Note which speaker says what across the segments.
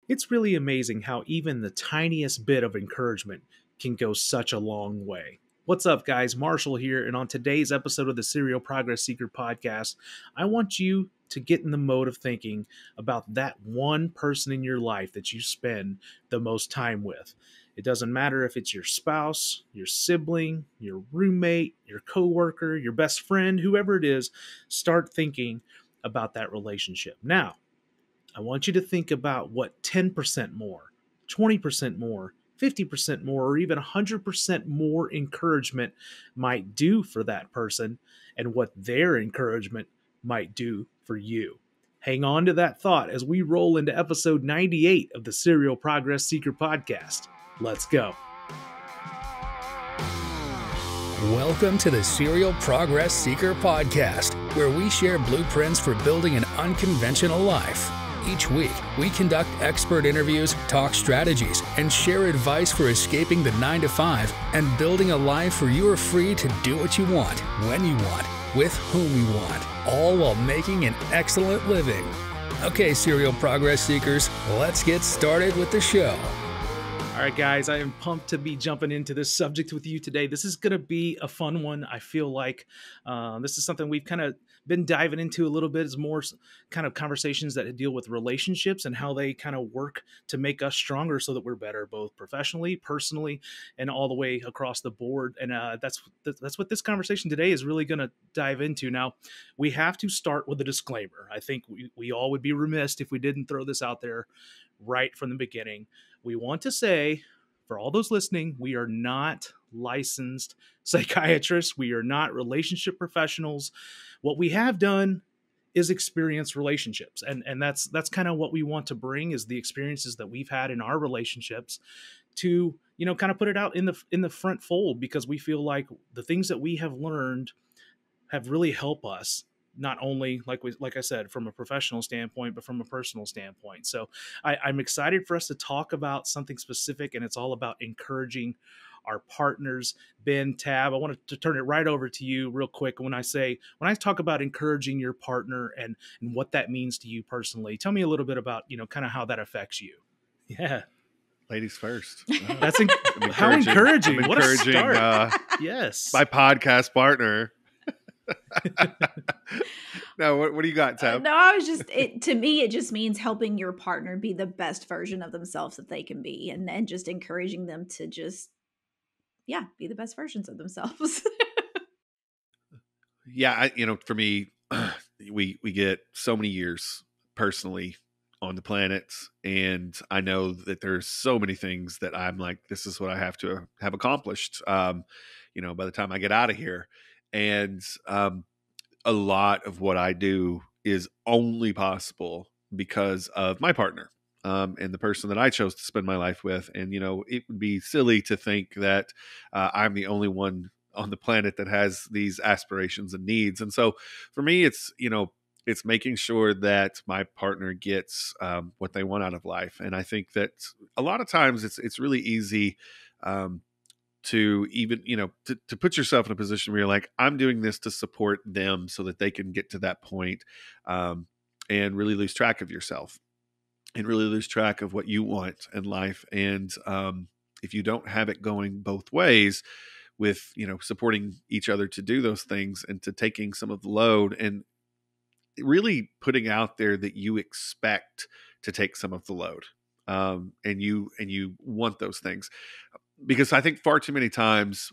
Speaker 1: It's really amazing how even the tiniest bit of encouragement can go such a long way. What's up, guys? Marshall here, and on today's episode of the Serial Progress Seeker podcast, I want you to get in the mode of thinking about that one person in your life that you spend the most time with. It doesn't matter if it's your spouse, your sibling, your roommate, your coworker, your best friend, whoever it is, start thinking about that relationship. Now, I want you to think about what 10% more, 20% more, 50% more, or even 100% more encouragement might do for that person and what their encouragement might do for you. Hang on to that thought as we roll into episode 98 of the Serial Progress Seeker podcast. Let's go.
Speaker 2: Welcome to the Serial Progress Seeker podcast, where we share blueprints for building an unconventional life. Each week, we conduct expert interviews, talk strategies, and share advice for escaping the 9-to-5 and building a life where you are free to do what you want, when you want, with whom you want, all while making an excellent living. Okay, Serial Progress Seekers, let's get started with the show.
Speaker 1: All right, guys, I am pumped to be jumping into this subject with you today. This is going to be a fun one. I feel like this is something we've kind of been diving into a little bit. It's more kind of conversations that deal with relationships and how they kind of work to make us stronger so that we're better, both professionally, personally, and all the way across the board. And that's what this conversation today is really going to dive into. Now, we have to start with a disclaimer. I think we all would be remiss if we didn't throw this out there right from the beginning. We want to say, for all those listening, we are not licensed psychiatrists. We are not relationship professionals. What we have done is experience relationships. And that's kind of what we want to bring, is the experiences that we've had in our relationships to, kind of put it out in the front fold, because we feel like the things that we have learned have really helped us, not only, like I said, from a professional standpoint, but from a personal standpoint. So I'm excited for us to talk about something specific, and it's all about encouraging our partners. Ben, Tab, I wanted to turn it right over to you real quick. When I talk about encouraging your partner and what that means to you personally, tell me a little bit about, kind of how that affects you. Yeah.
Speaker 3: Ladies first.
Speaker 1: That's how encouraging. What a start.
Speaker 3: Yes. My podcast partner. No, what do you got, Tab?
Speaker 4: No, I was to me, it just means helping your partner be the best version of themselves that they can be, and just encouraging them to just, be the best versions of themselves.
Speaker 3: Yeah, for me, we get so many years personally on the planet, and I know that there's so many things that I'm like, this is what I have to have accomplished, by the time I get out of here. And a lot of what I do is only possible because of my partner and the person that I chose to spend my life with. And, it would be silly to think that I'm the only one on the planet that has these aspirations and needs. And so for me, it's making sure that my partner gets what they want out of life. And I think that a lot of times it's really easy to even, to put yourself in a position where you're like, I'm doing this to support them so that they can get to that point, and really lose track of yourself and really lose track of what you want in life. And if you don't have it going both ways with, supporting each other to do those things and to taking some of the load and really putting out there that you expect to take some of the load, and you want those things. Because I think far too many times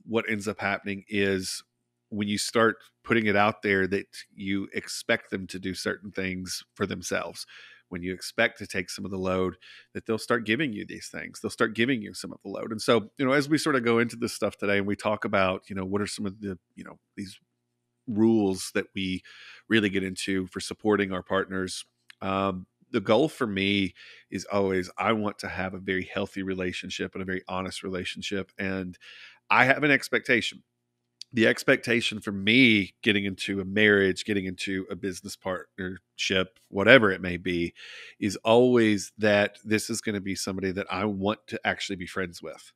Speaker 3: what ends up happening is when you start putting it out there that you expect them to do certain things for themselves, when you expect to take some of the load, that they'll start giving you these things. They'll start giving you some of the load. And so, as we sort of go into this stuff today and we talk about, what are some of the, these rules that we really get into for supporting our partners, the goal for me is always, I want to have a very healthy relationship and a very honest relationship. And I have an expectation. The expectation for me getting into a marriage, getting into a business partnership, whatever it may be, is always that this is going to be somebody that I want to actually be friends with.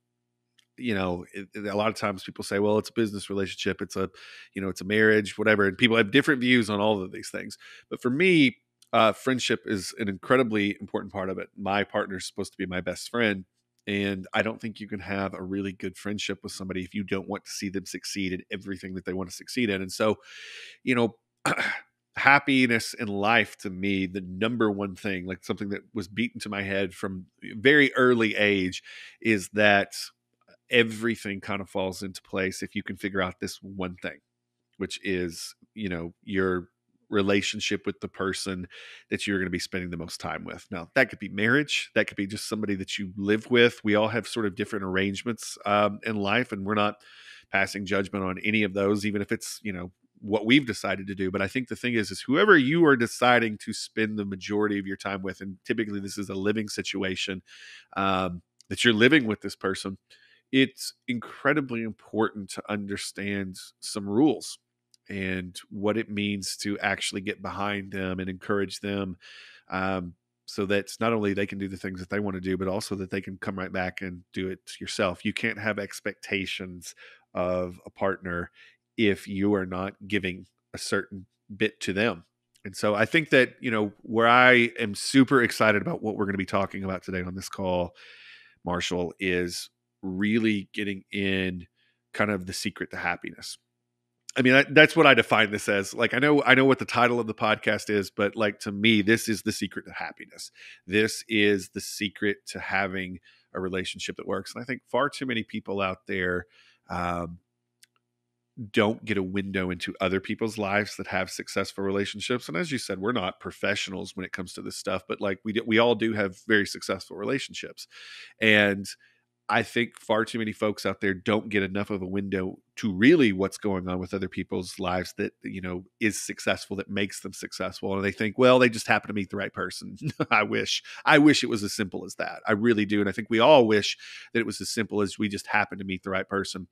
Speaker 3: A lot of times people say, well, it's a business relationship. It's a marriage, whatever. And people have different views on all of these things. But for me, Friendship is an incredibly important part of it. My partner is supposed to be my best friend. And I don't think you can have a really good friendship with somebody if you don't want to see them succeed in everything that they want to succeed in. And so, you know, happiness in life to me, the number one thing, like something that was beaten to my head from very early age, is that everything kind of falls into place if you can figure out this one thing, which is, your relationship with the person that you're going to be spending the most time with. Now, that could be marriage. That could be just somebody that you live with. We all have sort of different arrangements in life, and we're not passing judgment on any of those, even if it's, what we've decided to do. But I think the thing is whoever you are deciding to spend the majority of your time with, and typically this is a living situation, that you're living with this person, it's incredibly important to understand some rules and what it means to actually get behind them and encourage them, so that not only they can do the things that they want to do, but also that they can come right back and do it yourself. You can't have expectations of a partner if you are not giving a certain bit to them. And so I think that, where I am super excited about what we're going to be talking about today on this call, Marshall, is really getting in kind of the secret to happiness. I mean, that's what I define this as. Like, I know what the title of the podcast is, but like, to me, this is the secret to happiness. This is the secret to having a relationship that works. And I think far too many people out there don't get a window into other people's lives that have successful relationships. And as you said, we're not professionals when it comes to this stuff, but like we all do have very successful relationships. And I think far too many folks out there don't get enough of a window to really what's going on with other people's lives that, is successful, that makes them successful. And they think, well, they just happen to meet the right person. I wish it was as simple as that. I really do. And I think we all wish that it was as simple as we just happen to meet the right person.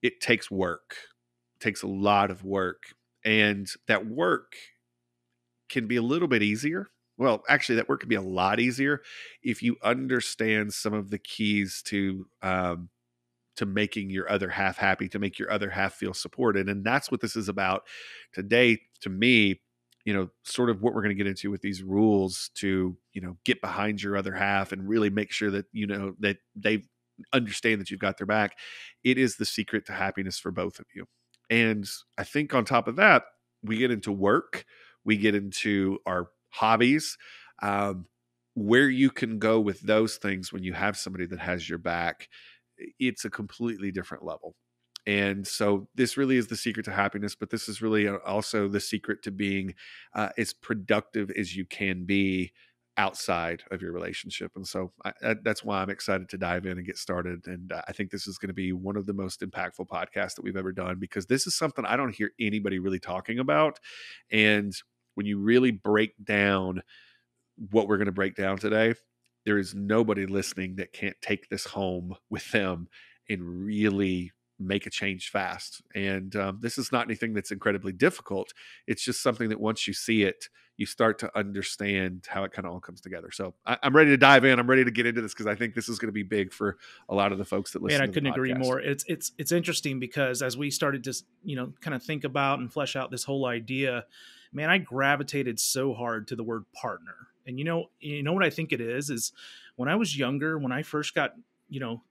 Speaker 3: It takes work. It takes a lot of work. And that work can be a little bit easier. Well, actually, that work can be a lot easier if you understand some of the keys to making your other half happy, to make your other half feel supported. And that's what this is about today. To me, sort of what we're going to get into with these rules to, get behind your other half and really make sure that, that they understand that you've got their back. It is the secret to happiness for both of you. And I think on top of that, we get into work, we get into our hobbies, where you can go with those things when you have somebody that has your back. It's a completely different level. And so this really is the secret to happiness, but this is really also the secret to being as productive as you can be outside of your relationship. And so that's why I'm excited to dive in and get started. And I think this is going to be one of the most impactful podcasts that we've ever done, because this is something I don't hear anybody really talking about. And when you really break down what we're going to break down today, there is nobody listening that can't take this home with them and really make a change fast. And this is not anything that's incredibly difficult. It's just something that once you see it, you start to understand how it kind of all comes together. So I'm ready to dive in. I'm ready to get into this because I think this is going to be big for a lot of the folks that listen to the podcast.
Speaker 1: Man, I couldn't agree more. It's interesting because as we started to, kind of think about and flesh out this whole idea, man, I gravitated so hard to the word partner. And you know what I think it is when I was younger, when I first got,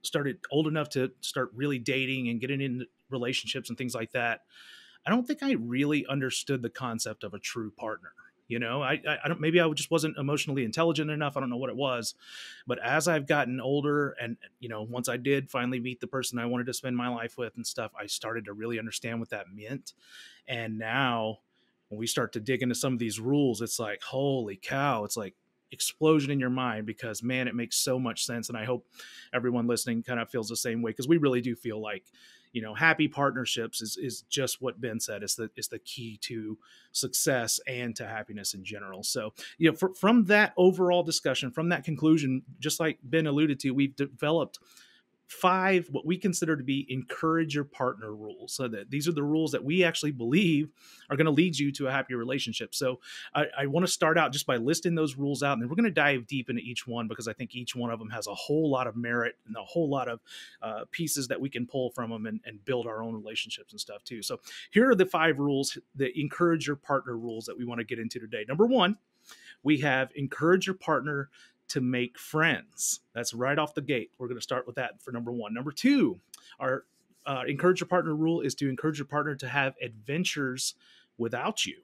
Speaker 1: started old enough to start really dating and getting into relationships and things like that, I don't think I really understood the concept of a true partner. I don't, maybe I just wasn't emotionally intelligent enough. I don't know what it was, but as I've gotten older and, once I did finally meet the person I wanted to spend my life with and stuff, I started to really understand what that meant. And now when we start to dig into some of these rules, it's like, holy cow, it's like explosion in your mind, because man, it makes so much sense. And I hope everyone listening kind of feels the same way, because we really do feel like, happy partnerships is just what Ben said. Is the key to success and to happiness in general. So, from that overall discussion, from that conclusion, just like Ben alluded to, we've developed 5 what we consider to be encourage your partner rules. So that these are the rules that we actually believe are going to lead you to a happier relationship. So I want to start out just by listing those rules out, and then we're going to dive deep into each one, because I think each one of them has a whole lot of merit and a whole lot of pieces that we can pull from them, and build our own relationships and stuff too. So here are the 5 rules, the encourage your partner rules, that we want to get into today. Number 1, we have encourage your partner to make friends. That's right off the gate. We're going to start with that for number 1. Number 2, our encourage your partner rule is to encourage your partner to have adventures without you.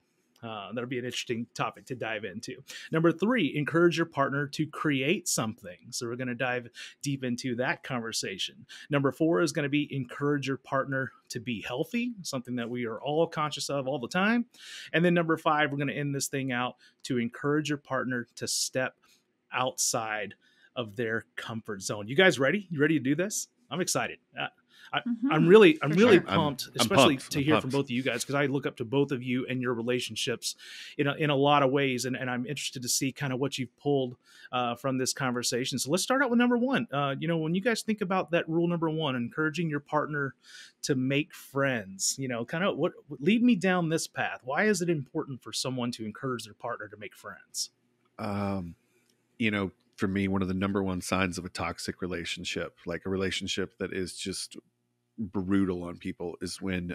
Speaker 1: That'll be an interesting topic to dive into. Number 3, encourage your partner to create something. So we're going to dive deep into that conversation. Number 4 is going to be encourage your partner to be healthy, something that we are all conscious of all the time. And then number 5, we're going to end this thing out to encourage your partner to step outside of their comfort zone. You guys ready? You ready to do this? I'm excited. I'm really pumped, especially to hear from both of you guys, because I look up to both of you and your relationships in a lot of ways, and I'm interested to see kind of what you've pulled from this conversation. So let's start out with number 1. When you guys think about that rule number 1, encouraging your partner to make friends, kind of what lead me down this path. Why is it important for someone to encourage their partner to make friends?
Speaker 3: For me, one of the number 1 signs of a toxic relationship, like a relationship that is just brutal on people, is when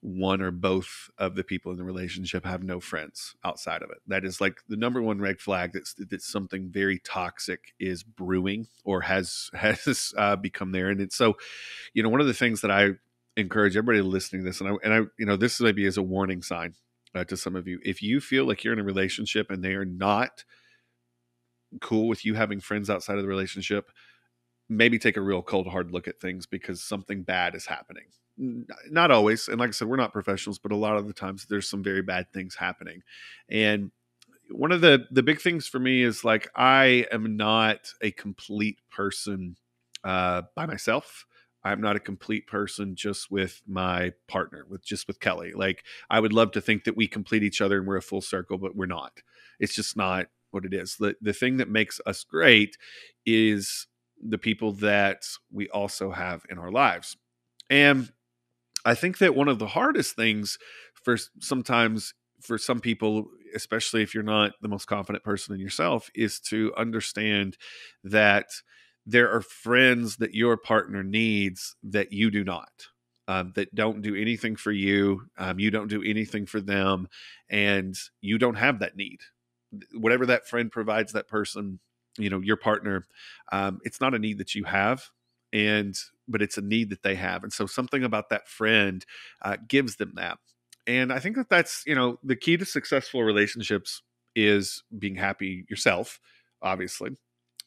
Speaker 3: one or both of the people in the relationship have no friends outside of it. That is like the number 1 red flag that something very toxic is brewing or has become there. And it's so, one of the things that I encourage everybody listening to this, and I this maybe is a warning sign to some of you. If you feel like you're in a relationship and they are not cool with you having friends outside of the relationship, maybe take a real cold hard look at things, because something bad is happening. Not always, and like I said, we're not professionals, but a lot of the times there's some very bad things happening. And one of the big things for me is, like, I am not a complete person by myself. I'm not a complete person just with my partner, with Kelly. Like, I would love to think that we complete each other and we're a full circle, but we're not. It's just not what it is. The thing that makes us great is the people that we also have in our lives. And I think that one of the hardest things for some people, especially if you're not the most confident person in yourself, is to understand that there are friends that your partner needs that you do not, that don't do anything for you. You don't do anything for them, and you don't have that need. Whatever that friend provides that person, your partner, it's not a need that you have, but it's a need that they have. And so something about that friend gives them that. And I think that's, the key to successful relationships is being happy yourself, obviously,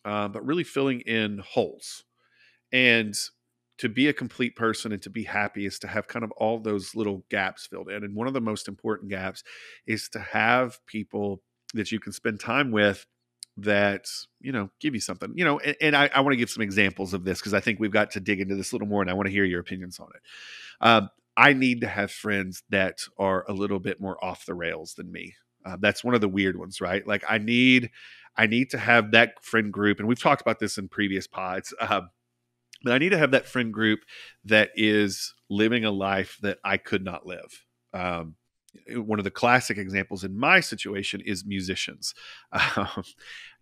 Speaker 3: but really filling in holes. And to be a complete person and to be happy is to have kind of all those little gaps filled in. And one of the most important gaps is to have people that you can spend time with that, give you something, and I want to give some examples of this, because I think we've got to dig into this a little more, and I want to hear your opinions on it. I need to have friends that are a little bit more off the rails than me. That's one of the weird ones, right? Like, I need to have that friend group, and we've talked about this in previous pods, but I need to have that friend group that is living a life that I could not live. One of the classic examples in my situation is musicians. I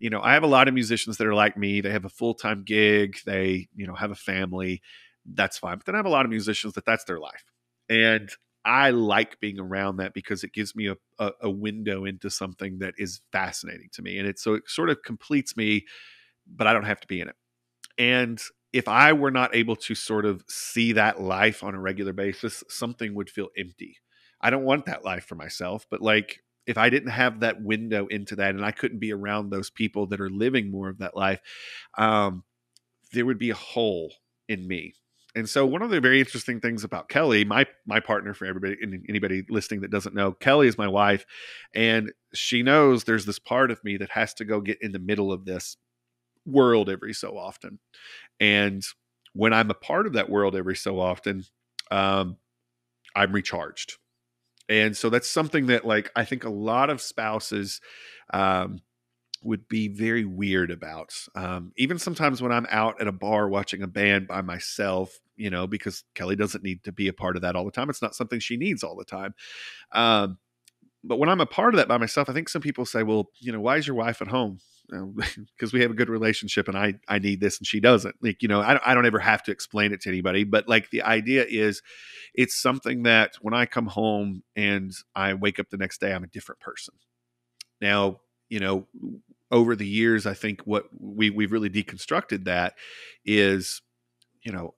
Speaker 3: have a lot of musicians that are like me. They have a full-time gig. They, have a family. That's fine. But then I have a lot of musicians that's their life. And I like being around that, because it gives me a window into something that is fascinating to me. And it sort of completes me, but I don't have to be in it. And if I were not able to sort of see that life on a regular basis, something would feel empty. I don't want that life for myself, but like, if I didn't have that window into that, and I couldn't be around those people that are living more of that life, there would be a hole in me. And so one of the very interesting things about Kelly, my partner, for everybody, anybody listening that doesn't know, Kelly is my wife, and she knows there's this part of me that has to go get in the middle of this world every so often. And when I'm a part of that world every so often, I'm recharged. And so that's something that, like, I think a lot of spouses would be very weird about. Even sometimes when I'm out at a bar watching a band by myself, because Kelly doesn't need to be a part of that all the time. It's not something she needs all the time. Um, but when I'm a part of that by myself, I think some people say, well, why is your wife at home? Because we have a good relationship and I need this and she doesn't. Like, I don't ever have to explain it to anybody. But like the idea is it's something that when I come home and I wake up the next day, I'm a different person. Now, over the years, I think what we've really deconstructed that is,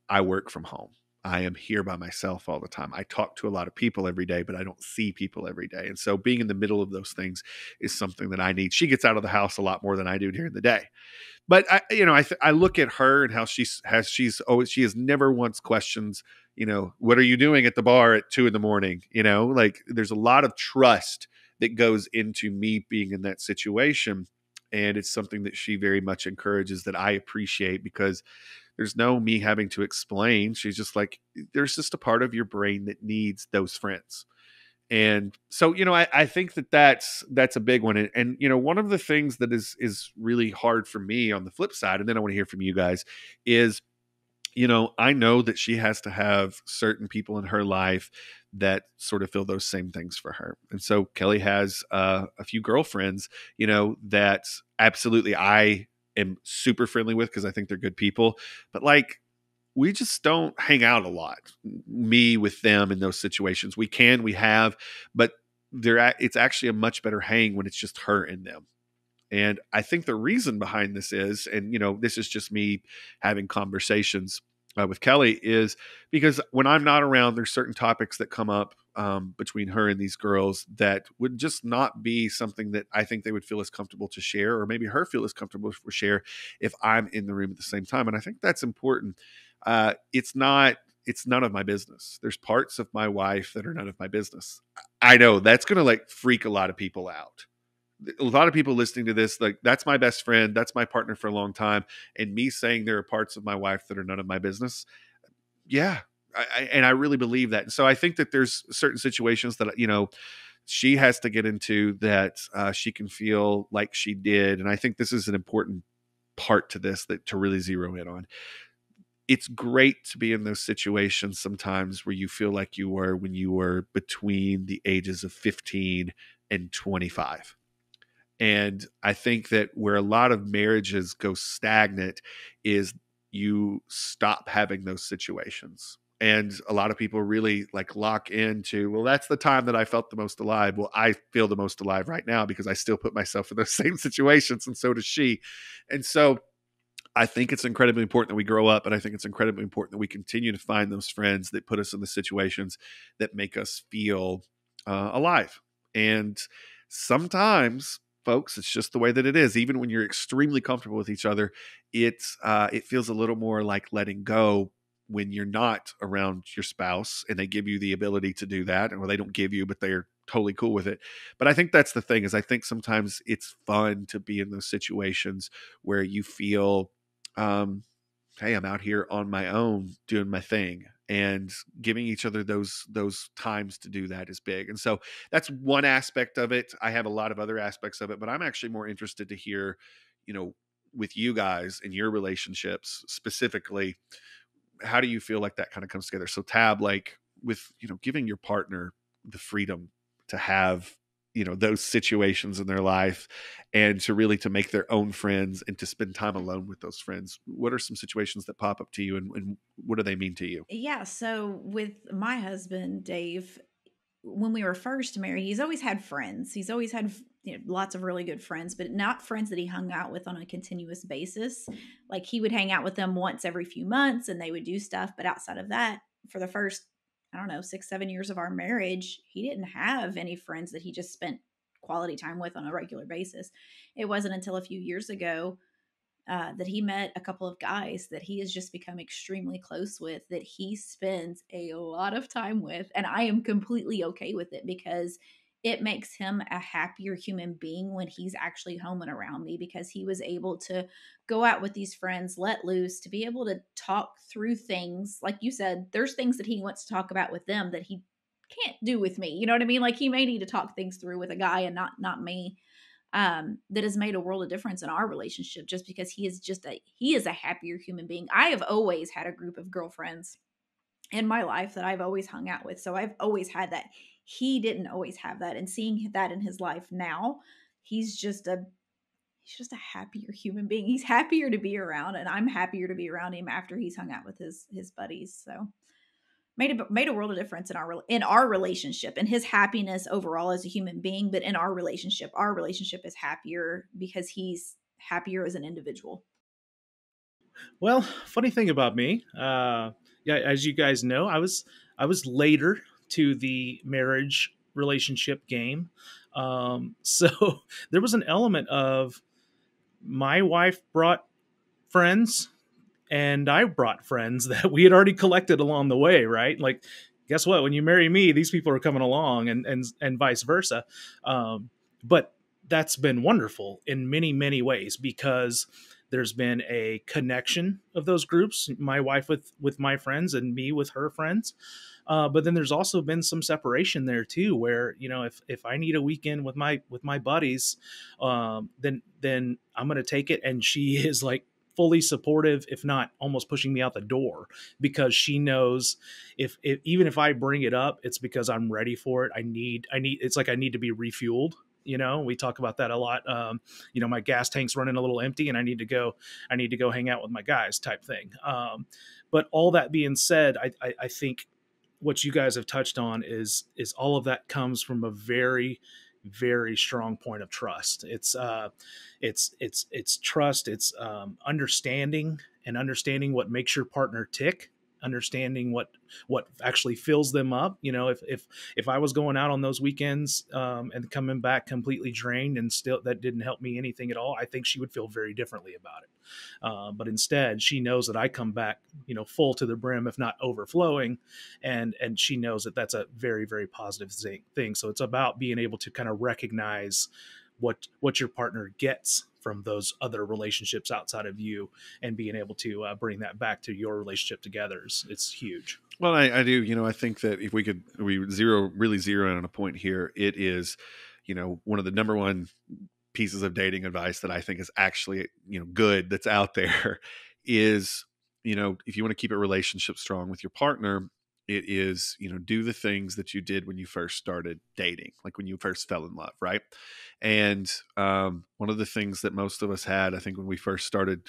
Speaker 3: I work from home. I am here by myself all the time. I talk to a lot of people every day, but I don't see people every day. And so being in the middle of those things is something that I need. She gets out of the house a lot more than I do during the day. But I look at her and how she has never once questions, what are you doing at the bar at 2 a.m? Like there's a lot of trust that goes into me being in that situation. And it's something that she very much encourages that I appreciate because there's no me having to explain. She's just like, there's just a part of your brain that needs those friends. And so, I think that's a big one. And one of the things that is really hard for me on the flip side, and then I want to hear from you guys, is, I know that she has to have certain people in her life that sort of feel those same things for her. And so Kelly has a few girlfriends, that absolutely I am super friendly with because I think they're good people. But like, we just don't hang out a lot, me with them in those situations. We have, but it's actually a much better hang when it's just her and them. And I think the reason behind this is, and this is just me having conversations with Kelly, is because when I'm not around, there's certain topics that come up between her and these girls that would just not be something that I think they would feel as comfortable to share, or maybe her feel as comfortable to share if I'm in the room at the same time. And I think that's important. It's none of my business. There's parts of my wife that are none of my business. I know that's going to like freak a lot of people out. A lot of people listening to this, like, that's my best friend, that's my partner for a long time, and me saying there are parts of my wife that are none of my business. Yeah, and I really believe that. And so I think that there's certain situations that she has to get into that she can feel like she did, and I think this is an important part to this that to really zero in on. It's great to be in those situations sometimes where you feel like you were when you were between the ages of 15 and 25. And I think that where a lot of marriages go stagnant is you stop having those situations. And a lot of people really like lock into, well, that's the time that I felt the most alive. Well, I feel the most alive right now because I still put myself in those same situations, and so does she. And so I think it's incredibly important that we grow up, and I think it's incredibly important that we continue to find those friends that put us in the situations that make us feel alive. And sometimes, folks, it's just the way that it is. Even when you're extremely comfortable with each other, it feels a little more like letting go when you're not around your spouse, and they give you the ability to do that, or they don't give you, but they're totally cool with it. But I think that's the thing, is I think sometimes it's fun to be in those situations where you feel hey, I'm out here on my own doing my thing, and giving each other those times to do that is big. And so that's one aspect of it. I have a lot of other aspects of it, but I'm actually more interested to hear, with you guys and your relationships specifically, how do you feel like that kind of comes together? So Tab, like with, giving your partner the freedom to have, those situations in their life, and to really to make their own friends and to spend time alone with those friends. What are some situations that pop up to you, and what do they mean to you?
Speaker 4: Yeah. So with my husband, Dave, when we were first married, he's always had friends. He's always had lots of really good friends, but not friends that he hung out with on a continuous basis. Like he would hang out with them once every few months and they would do stuff. But outside of that, for the first, I don't know, 6, 7 years of our marriage, he didn't have any friends that he just spent quality time with on a regular basis. It wasn't until a few years ago that he met a couple of guys that he has just become extremely close with, that he spends a lot of time with. And I am completely okay with it because it makes him a happier human being when he's actually home and around me, because he was able to go out with these friends, let loose, to be able to talk through things. Like you said, there's things that he wants to talk about with them that he can't do with me. You know what I mean? Like he may need to talk things through with a guy and not me. that has made a world of difference in our relationship, just because he is a happier human being. I have always had a group of girlfriends in my life that I've always hung out with. So I've always had that. He didn't always have that. And seeing that in his life now, he's just a he's just a happier human being. He's happier to be around, and I'm happier to be around him after he's hung out with his buddies. So made a world of difference in our relationship and his happiness overall as a human being. But in our relationship is happier because he's happier as an individual.
Speaker 1: Well, funny thing about me, yeah, as you guys know, I was later to the marriage relationship game, so there was an element of my wife brought friends and I brought friends that we had already collected along the way, right? Like, guess what? When you marry me, these people are coming along, and vice versa. But that's been wonderful in many many ways because there's been a connection of those groups, my wife with my friends and me with her friends. But then there's also been some separation there too, where if I need a weekend with my buddies, then I'm gonna take it, and she is like fully supportive, if not almost pushing me out the door, because she knows if even if I bring it up, it's because I'm ready for it. I need it's like I need to be refueled. We talk about that a lot. My gas tank's running a little empty, and I need to go hang out with my guys, type thing. But all that being said, I think what you guys have touched on is all of that comes from a very very strong point of trust. It's trust. It's understanding what makes your partner tick, understanding what actually fills them up. If I was going out on those weekends, and coming back completely drained, and still that didn't help me anything at all, I think she would feel very differently about it. But instead, she knows that I come back, full to the brim, if not overflowing, and she knows that that's a very very positive thing. So it's about being able to kind of recognize what your partner gets from those other relationships outside of you, and being able to bring that back to your relationship together. It's huge.
Speaker 3: Well, I do. I think that if we really zero in on a point here, it is, one of the number one pieces of dating advice that I think is actually, good that's out there is, if you want to keep a relationship strong with your partner, it is, do the things that you did when you first started dating, like when you first fell in love, right? And one of the things that most of us had, I think, when we first started,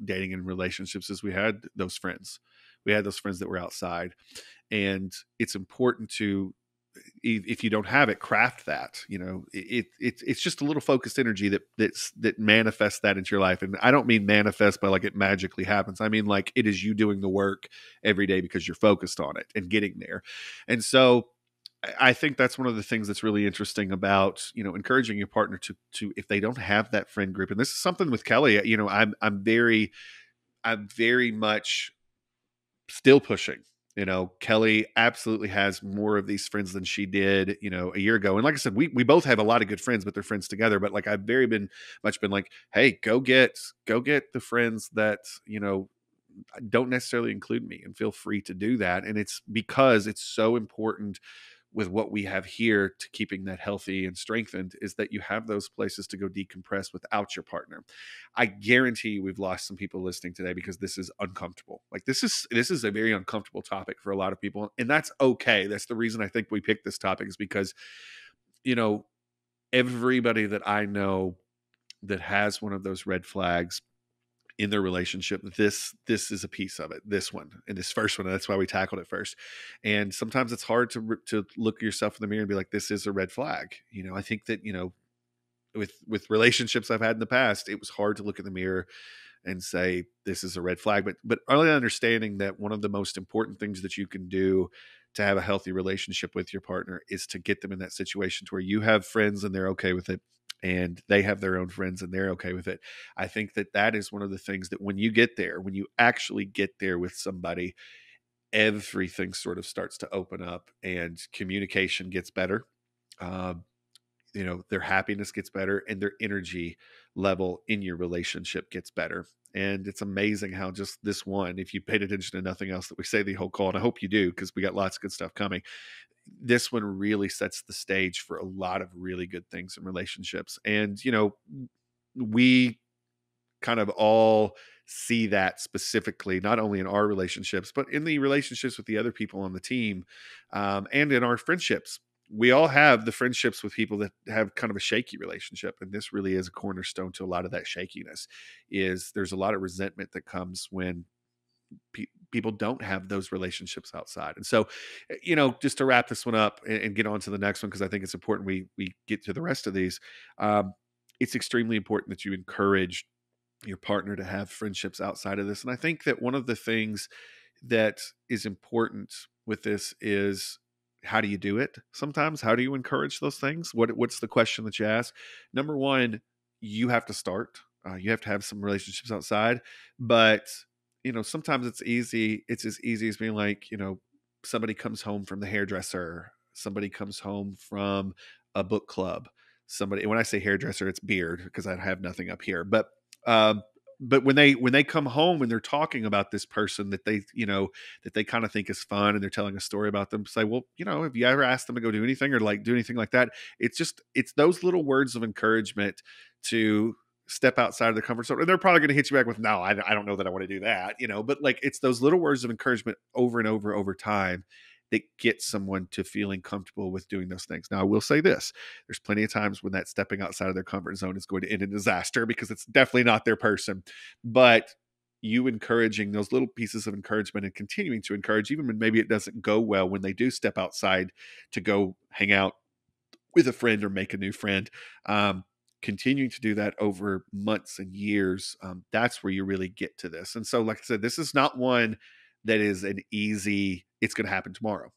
Speaker 3: dating and relationships, is we had those friends. We had those friends that were outside, and it's important to, if you don't have it, craft that. It's just a little focused energy that manifests that into your life. And I don't mean manifest by like it magically happens. I mean like it is you doing the work every day because you're focused on it and getting there. And so I think that's one of the things that's really interesting about, encouraging your partner to if they don't have that friend group. And this is something with Kelly, I'm very much still pushing. Kelly absolutely has more of these friends than she did, a year ago. And like I said, we both have a lot of good friends, but they're friends together. But like I've very been like, hey, go get the friends that, don't necessarily include me, and feel free to do that. And it's because it's so important with what we have here to keeping that healthy and strengthened, is that you have those places to go decompress without your partner. I guarantee you we've lost some people listening today because this is uncomfortable. Like this is a very uncomfortable topic for a lot of people, and that's okay. That's the reason I think we picked this topic, is because, everybody that I know that has one of those red flags in their relationship, this is a piece of it, this one and this first one. And that's why we tackled it first. And sometimes it's hard to look yourself in the mirror and be like, this is a red flag. I think that, with relationships I've had in the past, it was hard to look in the mirror and say, this is a red flag. But really understanding that one of the most important things that you can do to have a healthy relationship with your partner is to get them in that situation to where you have friends and they're okay with it, and they have their own friends and they're okay with it. I think that is one of the things that when you get there, when you actually get there with somebody, everything sort of starts to open up and communication gets better. Their happiness gets better and their energy level in your relationship gets better. And it's amazing how just this one, if you paid attention to nothing else that we say the whole call, and I hope you do, because we got lots of good stuff coming, this one really sets the stage for a lot of really good things in relationships. And, we kind of all see that specifically, not only in our relationships, but in the relationships with the other people on the team, and in our friendships. We all have the friendships with people that have kind of a shaky relationship. And this really is a cornerstone to a lot of that shakiness. Is there's a lot of resentment that comes when people don't have those relationships outside. And so, just to wrap this one up and get on to the next one, because I think it's important we get to the rest of these. It's extremely important that you encourage your partner to have friendships outside of this. And I think that one of the things that is important with this is, how do you do it? Sometimes, how do you encourage those things? What's the question that you ask? Number one, you have to start. You have to have some relationships outside, but sometimes it's easy. It's as easy as being like, somebody comes home from the hairdresser, somebody comes home from a book club, somebody. When I say hairdresser, it's beard, because I have nothing up here, um, but when they come home and they're talking about this person that they kind of think is fun, and they're telling a story about them, say, well, have you ever asked them to go do anything, or like do anything like that? It's those little words of encouragement to step outside of the comfort zone. And they're probably going to hit you back with, no, I don't know that I want to do that, but like, it's those little words of encouragement over and over time that get someone to feeling comfortable with doing those things. Now, I will say this: there's plenty of times when that stepping outside of their comfort zone is going to end in disaster, because it's definitely not their person. But you encouraging those little pieces of encouragement and continuing to encourage, even when maybe it doesn't go well, when they do step outside to go hang out with a friend or make a new friend, continuing to do that over months and years, that's where you really get to this. And so, like I said, this is not one that is an easy, it's going to happen tomorrow.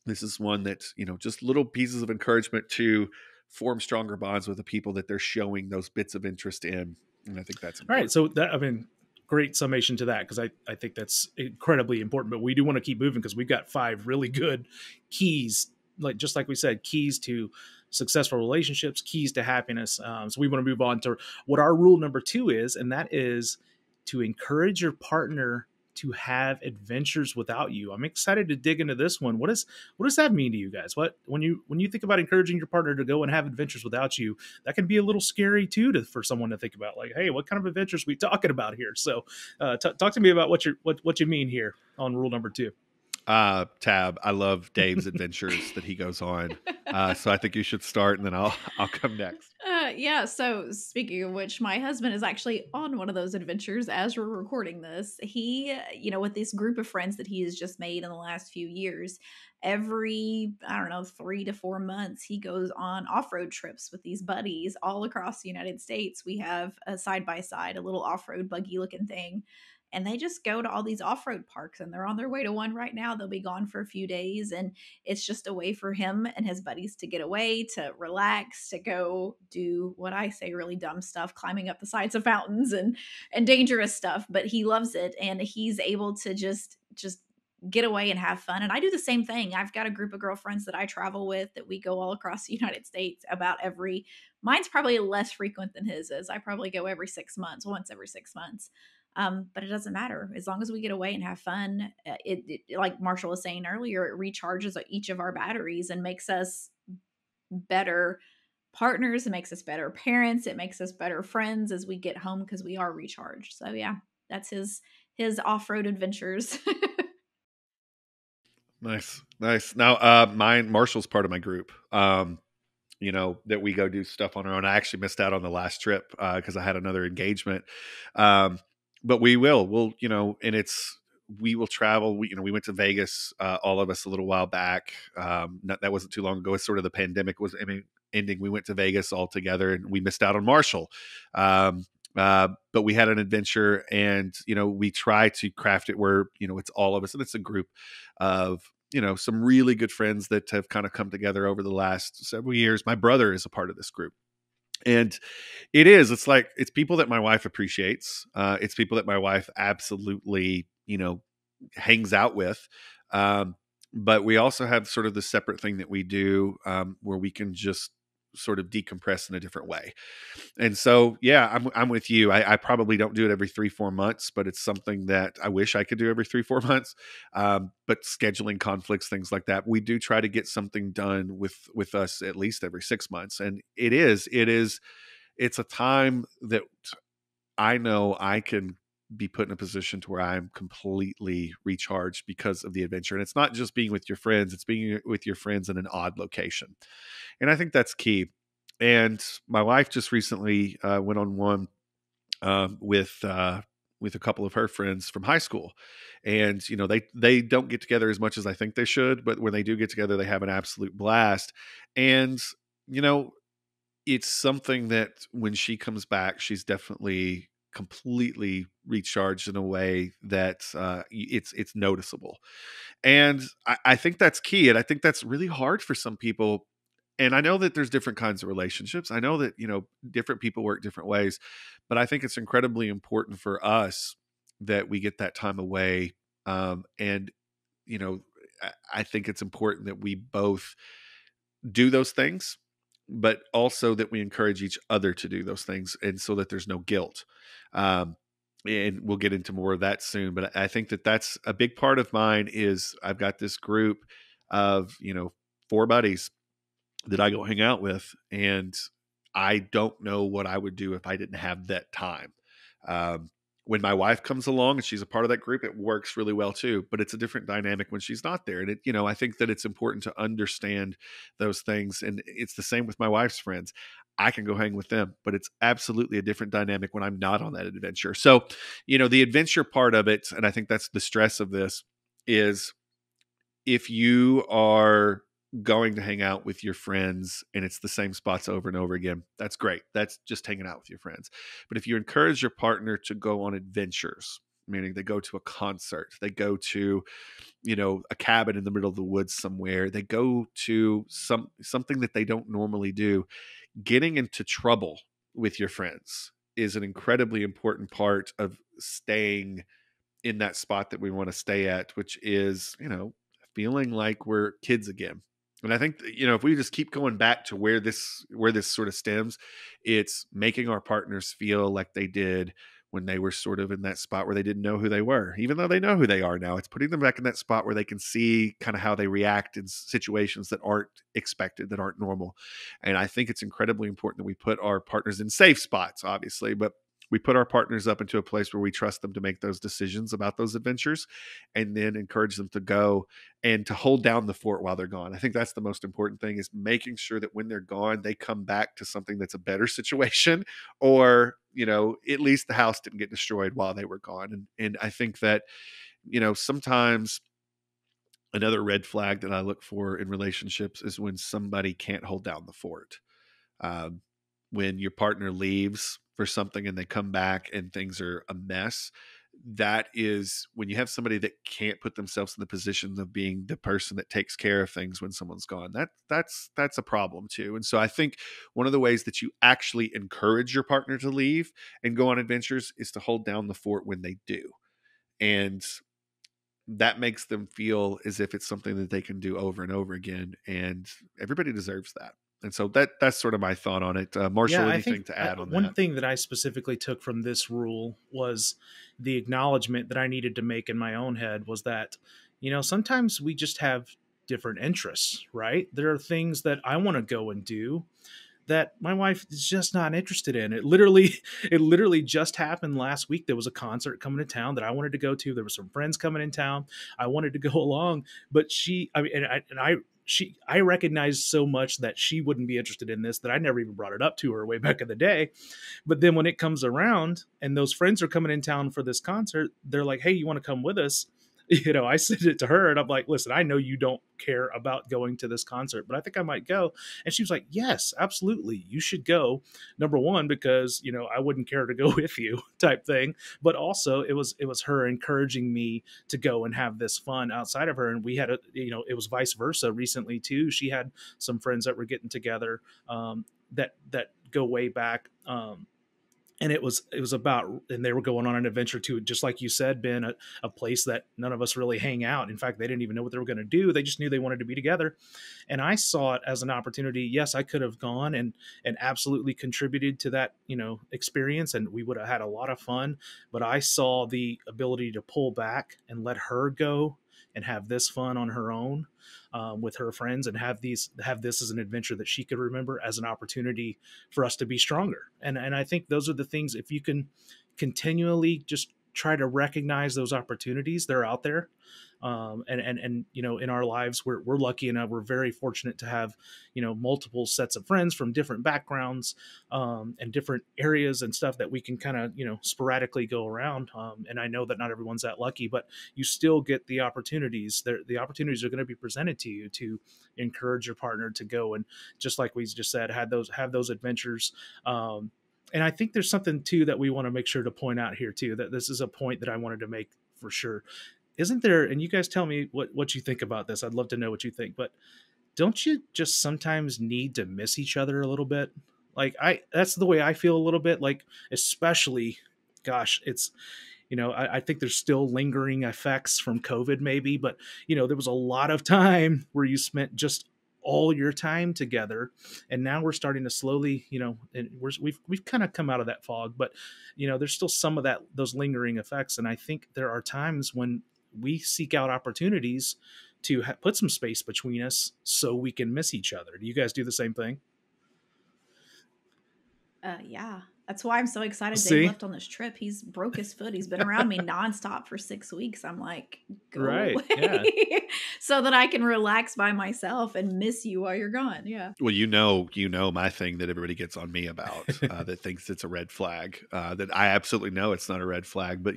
Speaker 3: This is one that's, just little pieces of encouragement to form stronger bonds with the people that they're showing those bits of interest in. And I think that's
Speaker 1: All right.
Speaker 3: important.
Speaker 1: So great summation to that, because I think that's incredibly important. But we do want to keep moving, because we've got 5 really good keys, just like we said, keys to successful relationships, keys to happiness. So we want to move on to what our rule number 2 is, and that is to encourage your partner to have adventures without you. I'm excited to dig into this one. What does that mean to you guys? When you think about encouraging your partner to go and have adventures without you, that can be a little scary too, for someone to think about. Like, hey, what kind of adventures are we talking about here? So, talk to me about what you mean here on rule number 2.
Speaker 3: Tab, I love Dave's adventures that he goes on. So I think you should start, and then I'll come next.
Speaker 4: Yeah, so speaking of which, my husband is actually on one of those adventures as we're recording this. He, with this group of friends that he has just made in the last few years, every, I don't know, 3 to 4 months, he goes on off-road trips with these buddies all across the United States. We have a side-by-side, a little off-road buggy looking thing. And they just go to all these off-road parks, and they're on their way to one right now. They'll be gone for a few days, and it's just a way for him and his buddies to get away, to relax, to go do what I say really dumb stuff, climbing up the sides of fountains and dangerous stuff. But he loves it, and he's able to just get away and have fun. And I do the same thing. I've got a group of girlfriends that I travel with, that we go all across the United States about mine's probably less frequent than his is. I probably go once every 6 months. But it doesn't matter as long as we get away and have fun. It, like Marshall was saying earlier, it recharges each of our batteries and makes us better partners. It makes us better parents. It makes us better friends as we get home, because we are recharged. So yeah, that's his off-road adventures.
Speaker 3: Nice. Now, Marshall's part of my group. That we go do stuff on our own. I actually missed out on the last trip because I had another engagement. But we'll, and we will travel. We went to Vegas, all of us, a little while back. That wasn't too long ago. It's sort of the pandemic was ending. We went to Vegas all together, and we missed out on Marshall. But we had an adventure, and, we try to craft it where, it's all of us, and it's a group of, some really good friends that have kind of come together over the last several years. My brother is a part of this group. And it's people that my wife appreciates. It's people that my wife absolutely, hangs out with. But we also have sort of the separate thing that we do, where we can just sort of decompress in a different way. And so, yeah, I'm with you. I probably don't do it every 3-4 months, but it's something that I wish I could do every 3-4 months. But scheduling conflicts, things like that, we do try to get something done with us at least every 6 months. And it's a time that I know I can be put in a position to where I'm completely recharged because of the adventure. And it's not just being with your friends, it's being with your friends in an odd location. And I think that's key. And my wife just recently went on one with a couple of her friends from high school, and they don't get together as much as I think they should, but when they do get together, they have an absolute blast. And you know, it's something that when she comes back, she's definitely completely recharged in a way that it's noticeable. And I think that's key. And I think that's really hard for some people. And I know that there's different kinds of relationships. I know that, different people work different ways, but I think it's incredibly important for us that we get that time away. And, you know, I think it's important that we both do those things, but also that we encourage each other to do those things, and so that there's no guilt. Um, and we'll get into more of that soon. But I think that that's a big part of mine. Is I've got this group of 4 buddies that I go hang out with, and I don't know what I would do if I didn't have that time. Um, when my wife comes along and she's a part of that group, it works really well too. But it's a different dynamic when she's not there, and I think that it's important to understand those things. And it's the same with my wife's friends. I can go hang with them, but it's absolutely a different dynamic when I'm not on that adventure. So, the adventure part of it, and I think that's the stress of this, is if you are going to hang out with your friends and it's the same spots over and over again, that's great. That's just hanging out with your friends. But if you encourage your partner to go on adventures, meaning they go to a concert, they go to, a cabin in the middle of the woods somewhere, they go to something that they don't normally do, getting into trouble with your friends is an incredibly important part of staying in that spot that we want to stay at, which is, feeling like we're kids again. And I think, if we just keep going back to where this sort of stems, it's making our partners feel like they did when they were sort of in that spot where they didn't know who they were, even though they know who they are now. It's putting them back in that spot where they can see kind of how they react in situations that aren't expected, that aren't normal. And I think it's incredibly important that we put our partners in safe spots, obviously, but we put our partners up into a place where we trust them to make those decisions about those adventures, and then encourage them to go and to hold down the fort while they're gone. I think that's the most important thing, is making sure that when they're gone, they come back to something that's a better situation, or, at least the house didn't get destroyed while they were gone. And I think that, sometimes another red flag that I look for in relationships is when somebody can't hold down the fort. Um, when your partner leaves for something and they come back and things are a mess, that is when you have somebody that can't put themselves in the position of being the person that takes care of things when someone's gone. That's a problem too. And so I think one of the ways that you actually encourage your partner to leave and go on adventures is to hold down the fort when they do. And that makes them feel as if it's something that they can do over and over again, and everybody deserves that. And so that's sort of my thought on it.
Speaker 1: Yeah,
Speaker 3: Marshall,
Speaker 1: I
Speaker 3: anything
Speaker 1: think
Speaker 3: to add on
Speaker 1: one
Speaker 3: that?
Speaker 1: thing that I specifically took from this rule was the acknowledgement that I needed to make in my own head was that, sometimes we just have different interests, right? There are things that I want to go and do that my wife is just not interested in. It literally just happened last week. There was a concert coming to town that I wanted to go to. There were some friends coming in town. I wanted to go along, but I recognized so much that she wouldn't be interested in this that I never even brought it up to her way back in the day. But then when it comes around and those friends are coming in town for this concert, they're like, "Hey, you want to come with us?" I sent it to her and I'm like, "Listen, I know you don't care about going to this concert, but I think I might go." And she was like, "Yes, absolutely. You should go. Number one, because, I wouldn't care to go with you," type thing. But also it was her encouraging me to go and have this fun outside of her. And we had it was vice versa recently too. She had some friends that were getting together, that go way back. and it was about, and they were going on an adventure to, just like you said, Ben, a place that none of us really hang out. In fact, they didn't even know what they were going to do. They just knew they wanted to be together. And I saw it as an opportunity. Yes, I could have gone and absolutely contributed to that, experience, and we would have had a lot of fun. But I saw the ability to pull back and let her go and have this fun on her own, with her friends, and have this as an adventure that she could remember as an opportunity for us to be stronger. And I think those are the things, if you can continually just try to recognize those opportunities, they're out there. And in our lives, we're lucky enough, we're very fortunate to have multiple sets of friends from different backgrounds, and different areas and stuff that we can kind of sporadically go around. And I know that not everyone's that lucky, but you still get the opportunities. The opportunities are going to be presented to you to encourage your partner to go, and just like we just said, have those adventures. And I think there's something too that we want to make sure to point out here too, that this is a point that I wanted to make for sure. Isn't there, and you guys tell me what you think about this. I'd love to know what you think, but don't you just sometimes need to miss each other a little bit? Like, that's the way I feel a little bit, like, especially, gosh, it's, I think there's still lingering effects from COVID maybe, but there was a lot of time where you spent just all your time together, and now we're starting to slowly, and we've kind of come out of that fog, but there's still some of those lingering effects. And I think there are times when we seek out opportunities to put some space between us so we can miss each other. Do you guys do the same thing?
Speaker 4: Yeah. That's why I'm so excited Dave
Speaker 1: See?
Speaker 4: left on this trip. He's broke his foot. He's been around me nonstop for 6 weeks. I'm like, go
Speaker 1: Right. Yeah.
Speaker 4: away so that I can relax by myself and miss you while you're gone. Yeah.
Speaker 3: Well, my thing that everybody gets on me about, that thinks it's a red flag, that I absolutely know it's not a red flag. But,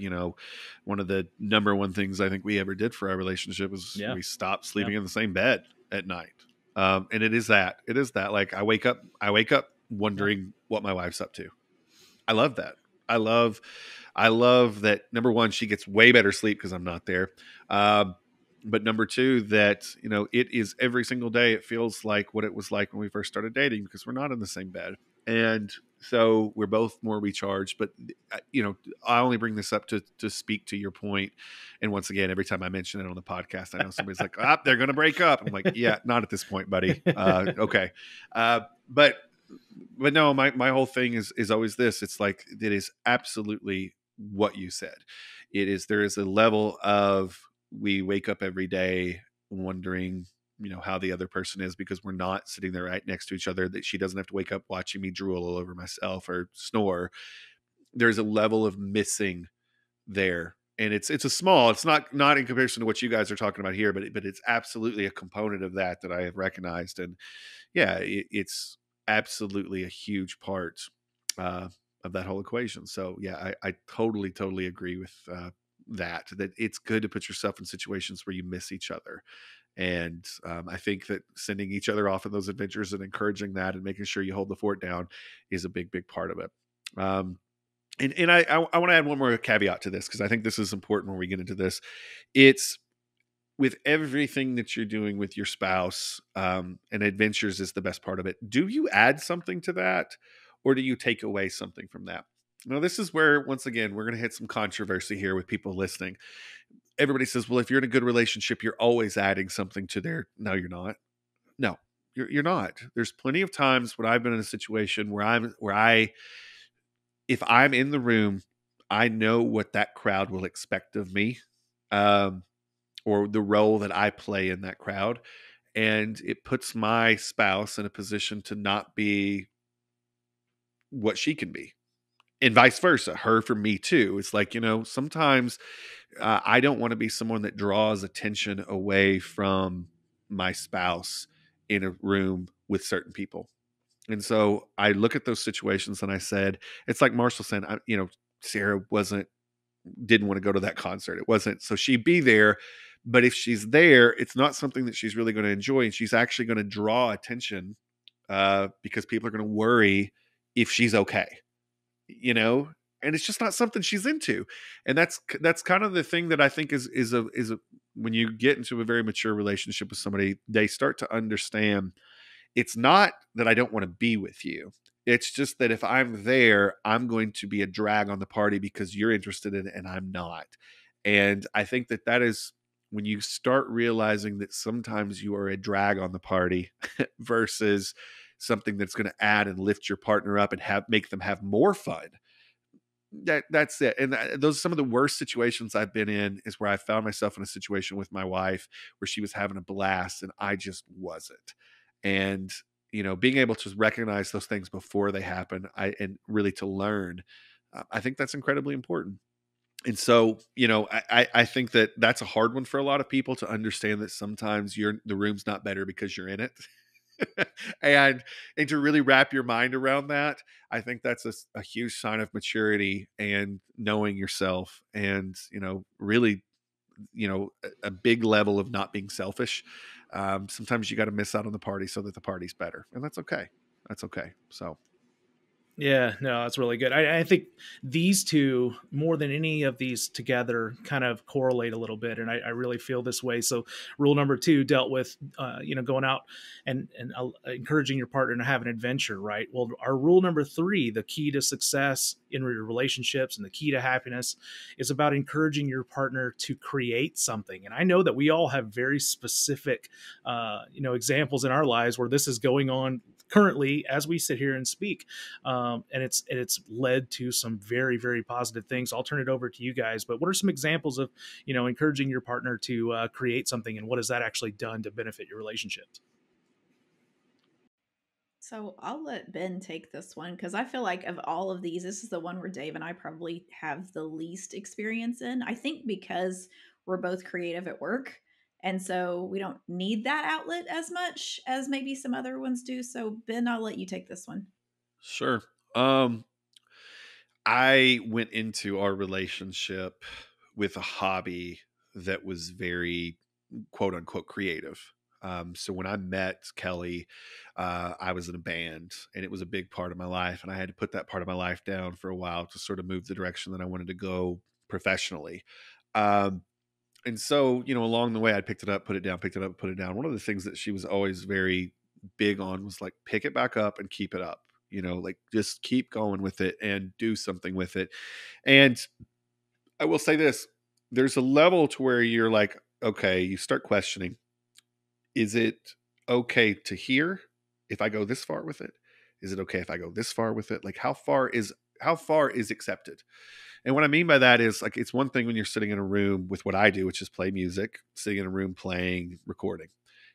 Speaker 3: one of the number one things I think we ever did for our relationship was
Speaker 1: Yeah.
Speaker 3: we stopped sleeping in the same bed at night. And it is that like, I wake up wondering what my wife's up to. I love that. I love that. Number one, she gets way better sleep because I'm not there. But number two, that, it is every single day. It feels like what it was like when we first started dating, because we're not in the same bed. And so we're both more recharged. But, I only bring this up to speak to your point. And once again, every time I mention it on the podcast, I know somebody's like, they're going to break up. I'm like, yeah, not at this point, buddy. Okay. But no, my whole thing is always this. It's like, it is absolutely what you said. There is a level of, we wake up every day wondering, how the other person is, because we're not sitting there right next to each other, that she doesn't have to wake up watching me drool all over myself or snore. There's a level of missing there. And it's not in comparison to what you guys are talking about here, but it's absolutely a component of that I have recognized. And yeah, it's absolutely a huge part of that whole equation. So yeah, I totally agree with that it's good to put yourself in situations where you miss each other. And I think that sending each other off on those adventures and encouraging that and making sure you hold the fort down is a big part of it. And I want to add one more caveat to this, because I think this is important when we get into this. It's, with everything that you're doing with your spouse, and adventures is the best part of it. Do you add something to that, or do you take away something from that? Now, this is where, once again, we're going to hit some controversy here with people listening. Everybody says, well, if you're in a good relationship, you're always adding something to their... No, you're not. No, you're not. There's plenty of times when I've been in a situation where if I'm in the room, I know what that crowd will expect of me. Or the role that I play in that crowd. And it puts my spouse in a position to not be what she can be, and vice versa, her for me too. It's like, sometimes I don't want to be someone that draws attention away from my spouse in a room with certain people. And so I look at those situations and I said, it's like Marshall said, Sarah didn't want to go to that concert. It wasn't, so she'd be there. But if she's there, it's not something that she's really going to enjoy. And she's actually going to draw attention, because people are going to worry if she's okay, and it's just not something she's into. And that's kind of the thing that I think is when you get into a very mature relationship with somebody, they start to understand, it's not that I don't want to be with you. It's just that if I'm there, I'm going to be a drag on the party because you're interested in it and I'm not. And I think that that is when you start realizing that sometimes you are a drag on the party versus something that's going to add and lift your partner up and have make them have more fun. That's it. And those are some of the worst situations I've been in, is where I found myself in a situation with my wife where she was having a blast and I just wasn't. And being able to recognize those things before they happen, and really to learn, I think that's incredibly important. And so, I think that that's a hard one for a lot of people to understand, that sometimes the room's not better because you're in it. and and to really wrap your mind around that, I think that's a huge sign of maturity and knowing yourself, and really, a big level of not being selfish. Sometimes you got to miss out on the party so that the party's better, and that's okay. That's okay. So
Speaker 1: Yeah, no, that's really good. I think these two, more than any of these together, kind of correlate a little bit, and I really feel this way. So, rule number two dealt with, going out and encouraging your partner to have an adventure, right? Well, our rule number three, the key to success in your relationships and the key to happiness, is about encouraging your partner to create something. And I know that we all have very specific, examples in our lives where this is going on currently as we sit here and speak, and it's led to some very, very positive things. I'll turn it over to you guys, but what are some examples of encouraging your partner to create something, and what has that actually done to benefit your relationships?
Speaker 4: So I'll let Ben take this one because I feel like of all of these, this is the one where Dave and I probably have the least experience in. I think because we're both creative at work. And so we don't need that outlet as much as maybe some other ones do. So, Ben, I'll let you take this one.
Speaker 3: sure. Um, I went into our relationship with a hobby that was very quote unquote creative. So when I met Kelly, I was in a band and it was a big part of my life. And I had to put that part of my life down for a while to sort of move the direction that I wanted to go professionally. Um, and so, along the way, I picked it up, put it down, picked it up, put it down. One of the things that she was always very big on was like, pick it back up and keep it up. Like just keep going with it and do something with it. And I will say this, there's a level to where you're like, okay, you start questioning, is it okay to hear if I go this far with it? Is it okay if I go this far with it? Like how far is accepted? And what I mean by that is, like, it's one thing when you're sitting in a room with what I do, which is play music, sitting in a room playing, recording.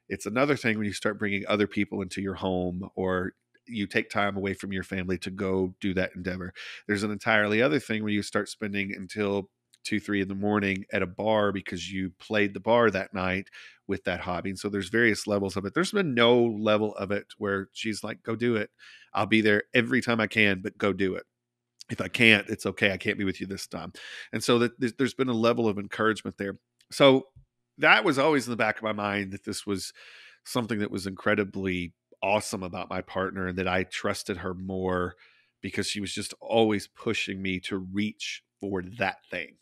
Speaker 3: It's another thing when you start bringing other people into your home, or you take time away from your family to go do that endeavor. There's an entirely other thing where you start spending until 2, 3 in the morning at a bar because you played the bar that night with that hobby. And so there's various levels of it. There's been no level of it where she's like, go do it. I'll be there every time I can, but go do it. If I can't, it's okay. I can't be with you this time. And so that there's been a level of encouragement there. So that was always in the back of my mind, that this was something that was incredibly awesome about my partner, and that I trusted her more because she was just always pushing me to reach for that thing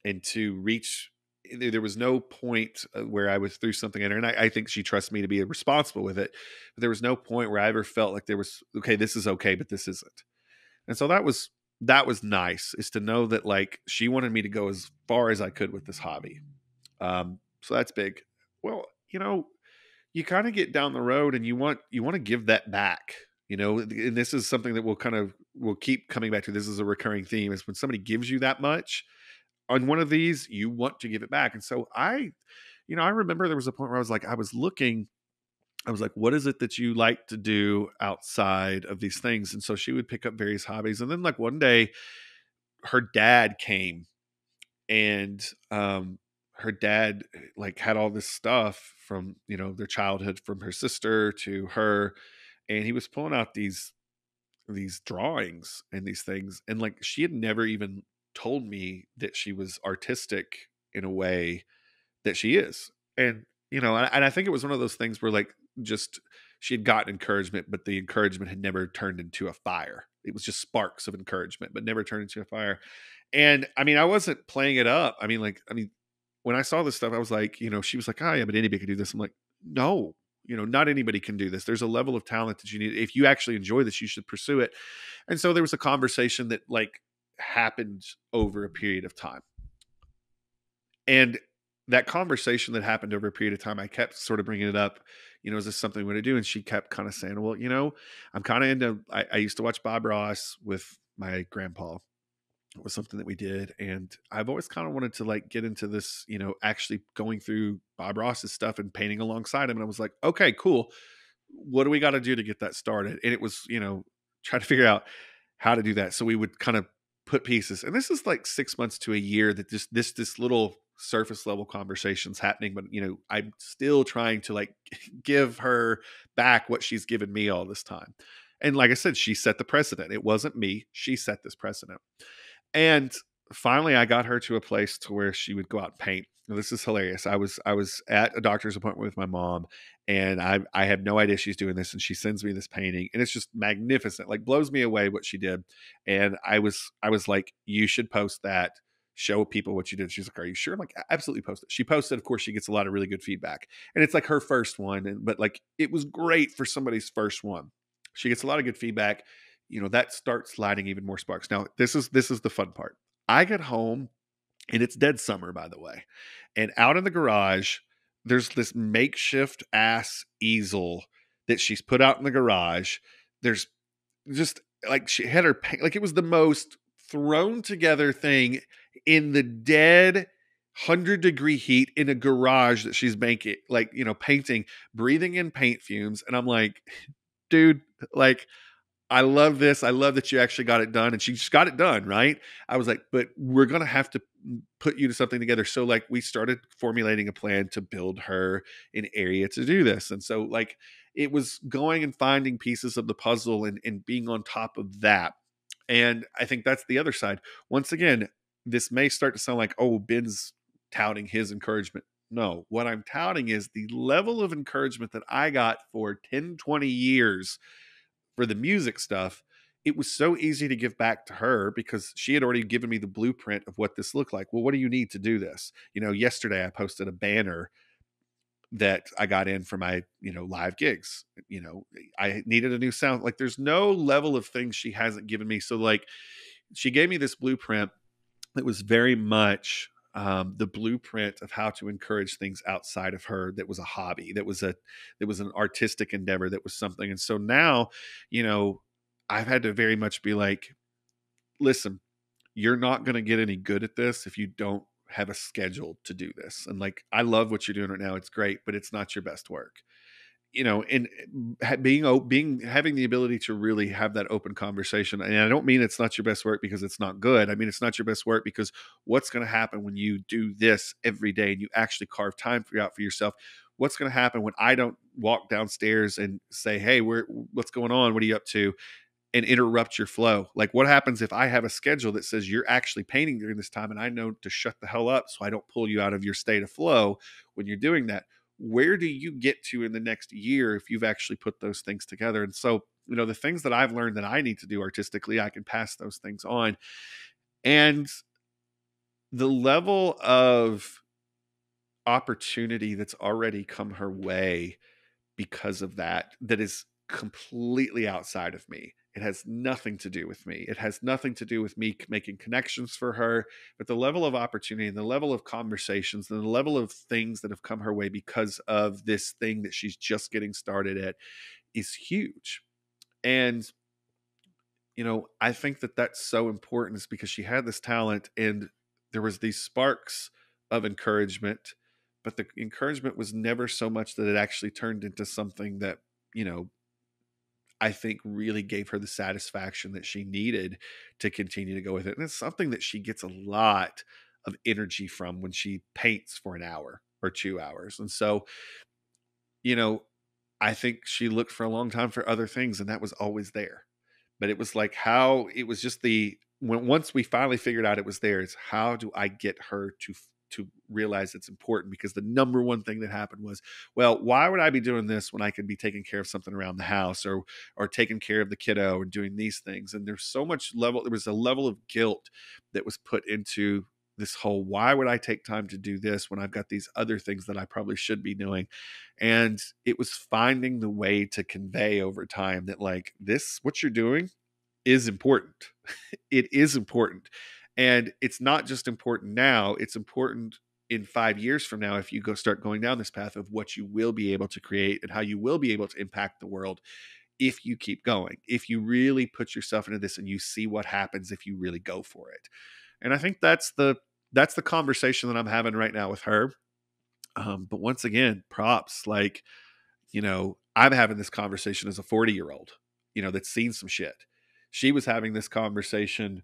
Speaker 3: and to reach. There was no point where I was through something in her, and I think she trusts me to be responsible with it. But there was no point where I ever felt like there was, okay, this is okay, but this isn't. And so that was nice, is to know that, like, she wanted me to go as far as I could with this hobby. So that's big. Well, you kind of get down the road and you want to give that back, and this is something that we'll keep coming back to. This is a recurring theme, is when somebody gives you that much on one of these, you want to give it back. And so I remember there was a point where I was like, what is it that you like to do outside of these things? And so she would pick up various hobbies. And then, like, one day her dad came, and her dad, like, had all this stuff from, their childhood, from her sister to her. And he was pulling out these drawings and these things. And, like, she had never even told me that she was artistic in a way that she is. And, and I think it was one of those things where, like, just she had gotten encouragement, but the encouragement had never turned into a fire. It was just sparks of encouragement, but never turned into a fire. And I mean, I wasn't playing it up. I mean, when I saw this stuff, I was like, she was like, oh, yeah, but anybody could do this. I'm like, no, not anybody can do this. There's a level of talent that you need. If you actually enjoy this, you should pursue it. And so there was a conversation that like happened over a period of time. And that conversation that happened over a period of time, I kept sort of bringing it up, is this something I'm going to do? And she kept kind of saying, well, I'm kind of into, I used to watch Bob Ross with my grandpa. It was something that we did. And I've always kind of wanted to like get into this, actually going through Bob Ross's stuff and painting alongside him. And I was like, okay, cool. What do we got to do to get that started? And it was, try to figure out how to do that. So we would kind of put pieces, and this is like 6 months to a year that just this little surface level conversations happening. But, I'm still trying to like give her back what she's given me all this time. And like I said, she set the precedent. It wasn't me. She set this precedent. And finally I got her to a place to where she would go out and paint. Now, this is hilarious. I was at a doctor's appointment with my mom, and I have no idea she's doing this, and she sends me this painting, and it's just magnificent. Like blows me away what she did. And I was like, you should post that. Show people what you did. She's like, are you sure? I'm like, absolutely post it. She posted. Of course, she gets a lot of really good feedback, and it's like her first one. But like, it was great for somebody's first one. She gets a lot of good feedback. That starts lighting even more sparks. Now, this is the fun part. I get home, and it's dead summer, by the way. And out in the garage, there's this makeshift ass easel that she's put out in the garage. There's just like she had her paint, like it was the most thrown together thing in the dead 100-degree heat in a garage that she's making, like, painting, breathing in paint fumes. And I'm like, dude, like, I love this. I love that you actually got it done. And she just got it done, right? I was like, but we're going to have to put you to something together. So like we started formulating a plan to build her an area to do this. And so like it was going and finding pieces of the puzzle and being on top of that. And I think that's the other side. Once again, this may start to sound like, oh, Ben's touting his encouragement. No, what I'm touting is the level of encouragement that I got for 10, 20 years for the music stuff. It was so easy to give back to her because she had already given me the blueprint of what this looked like. Well, what do you need to do this? Yesterday I posted a banner that I got in for my, live gigs. I needed a new sound. Like there's no level of things she hasn't given me. So like she gave me this blueprint that was very much the blueprint of how to encourage things outside of her. That was a hobby. That was an artistic endeavor. That was something. And so now, I've had to very much be like, listen, you're not going to get any good at this if you don't have a schedule to do this. And like, I love what you're doing right now. It's great, but it's not your best work. And having the ability to really have that open conversation. And I don't mean it's not your best work because it's not good. I mean, it's not your best work because what's going to happen when you do this every day and you actually carve time out for yourself? What's going to happen when I don't walk downstairs and say, hey, what's going on? What are you up to? And interrupt your flow. Like what happens if I have a schedule that says you're actually painting during this time and I know to shut the hell up so I don't pull you out of your state of flow when you're doing that? Where do you get to in the next year if you've actually put those things together? And so, the things that I've learned that I need to do artistically, I can pass those things on. And the level of opportunity that's already come her way because of that is completely outside of me. It has nothing to do with me. It has nothing to do with me making connections for her, but the level of opportunity and the level of conversations and the level of things that have come her way because of this thing that she's just getting started at is huge. And, I think that that's so important is because she had this talent and there was these sparks of encouragement, but the encouragement was never so much that it actually turned into something that, I think really gave her the satisfaction that she needed to continue to go with it. And it's something that she gets a lot of energy from when she paints for an hour or 2 hours. And so, I think she looked for a long time for other things and that was always there. But it was like how it was just once we finally figured out it was there, it's how do I get her to realize it's important? Because the number one thing that happened was, well, why would I be doing this when I could be taking care of something around the house or taking care of the kiddo or doing these things? And there was a level of guilt that was put into this whole, why would I take time to do this when I've got these other things that I probably should be doing? And it was finding the way to convey over time that, like, this, what you're doing is important. It is important. And it's not just important now, it's important in 5 years from now, if you start going down this path of what you will be able to create and how you will be able to impact the world if you keep going, if you really put yourself into this and you see what happens if you really go for it. And I think that's the conversation that I'm having right now with her. But once again, props, like, I'm having this conversation as a 40-year-old, that's seen some shit. She was having this conversation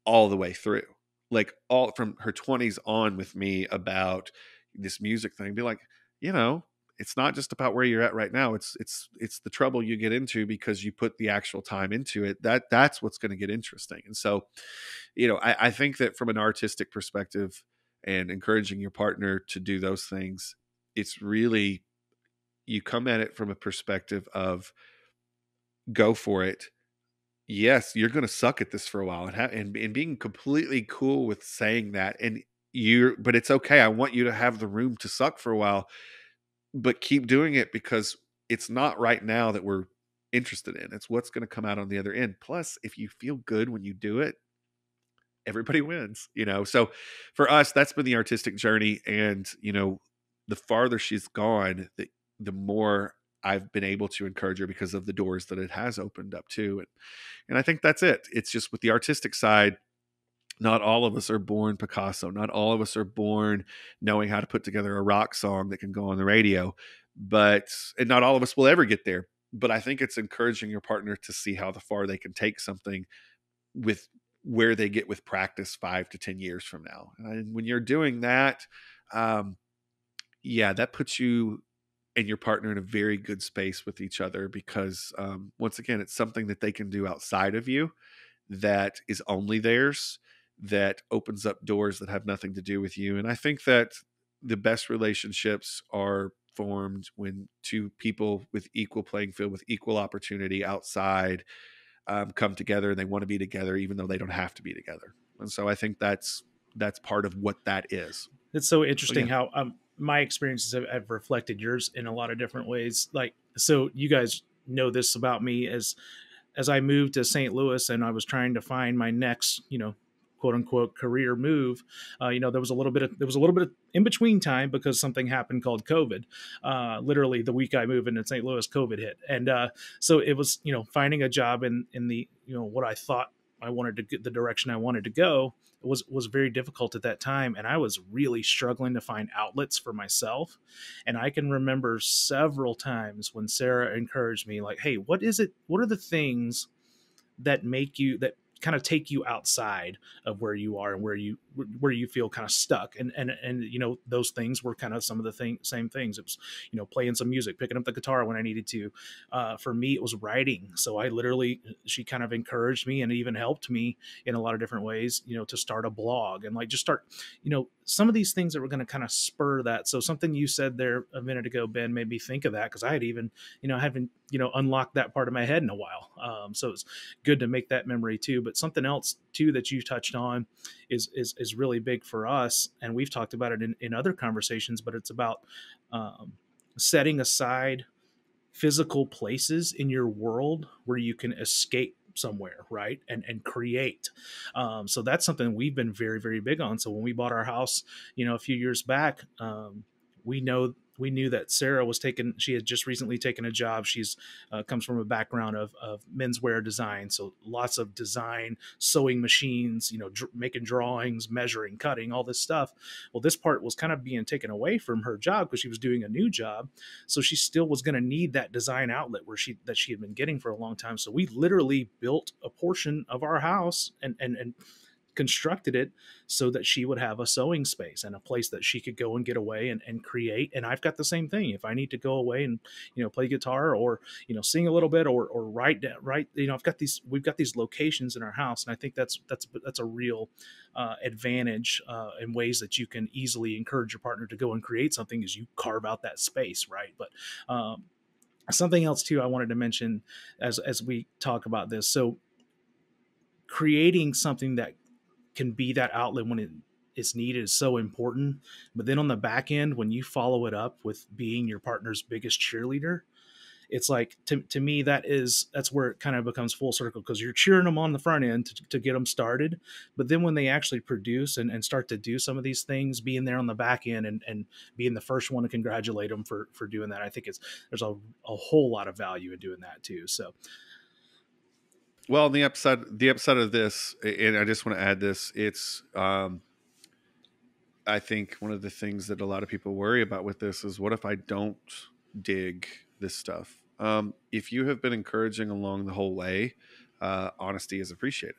Speaker 3: all the way through, like all from her 20s on with me about this music thing. Be like, it's not just about where you're at right now. It's the trouble you get into because you put the actual time into it. That's what's going to get interesting. And so, I think that from an artistic perspective and encouraging your partner to do those things, it's really, you come at it from a perspective of go for it. Yes, you're going to suck at this for a while, and being completely cool with saying that. But it's okay. I want you to have the room to suck for a while, but keep doing it because it's not right now that we're interested in. It's what's going to come out on the other end. Plus, if you feel good when you do it, everybody wins, So for us, that's been the artistic journey. And, the farther she's gone, the more I've been able to encourage her because of the doors that it has opened up to. And I think that's it. It's just with the artistic side, not all of us are born Picasso. Not all of us are born knowing how to put together a rock song that can go on the radio, and not all of us will ever get there. But I think it's encouraging your partner to see how far they can take something with where they get with practice 5 to 10 years from now. And when you're doing that, that puts you and your partner in a very good space with each other because once again, it's something that they can do outside of you that is only theirs, that opens up doors that have nothing to do with you. And I think that the best relationships are formed when two people with equal playing field, with equal opportunity outside, come together and they want to be together, even though they don't have to be together. And so I think that's part of what that is.
Speaker 1: It's so interesting how my experiences have reflected yours in a lot of different ways. Like, so you guys know this about me as I moved to St. Louis and I was trying to find my next, quote unquote career move. There was a little bit of in between time because something happened called COVID. Literally the week I moved into St. Louis, COVID hit. And so it was, finding a job in the, what I thought I wanted to get, the direction I wanted to go was very difficult at that time. And I was really struggling to find outlets for myself. And I can remember several times when Sarah encouraged me, like, hey, what are the things that kind of take you outside of where you are and where you feel kind of stuck, and those things were kind of some of the same things. It was playing some music, picking up the guitar when I needed to. For me, it was writing. So she kind of encouraged me and even helped me in a lot of different ways, to start a blog and just start some of these things that were going to kind of spur that. So something you said there a minute ago, Ben, made me think of that because I had even haven't unlocked that part of my head in a while. So it's good to make that memory too. But something else too that you touched on is really big for us, and we've talked about it in other conversations. But it's about setting aside physical places in your world where you can escape somewhere, right? And create. So that's something we've been very, very big on. So when we bought our house, a few years back, we knew that Sarah she had just recently taken a job. She's comes from a background of menswear design. So lots of design, sewing machines, making drawings, measuring, cutting, all this stuff. Well, this part was kind of being taken away from her job because she was doing a new job. So she still was going to need that design outlet that she had been getting for a long time. So we literally built a portion of our house and constructed it so that she would have a sewing space and a place that she could go and get away and create. And I've got the same thing. If I need to go away and, play guitar or, sing a little bit or write, we've got these locations in our house. And I think that's a real advantage in ways that you can easily encourage your partner to go and create something is you carve out that space. Right. But, something else too, I wanted to mention as we talk about this. So creating something that can be that outlet it's needed is so important. But then on the back end, when you follow it up with being your partner's biggest cheerleader, it's like to me that's where it kind of becomes full circle, because you're cheering them on the front end to get them started, but then when they actually produce and start to do some of these things, being there on the back end and being the first one to congratulate them for doing that, I think there's a whole lot of value in doing that too. So
Speaker 3: Well, the upside of this, and I just want to add this, it's I think one of the things that a lot of people worry about with this is, what if I don't dig this stuff? If you have been encouraging along the whole way, honesty is appreciated.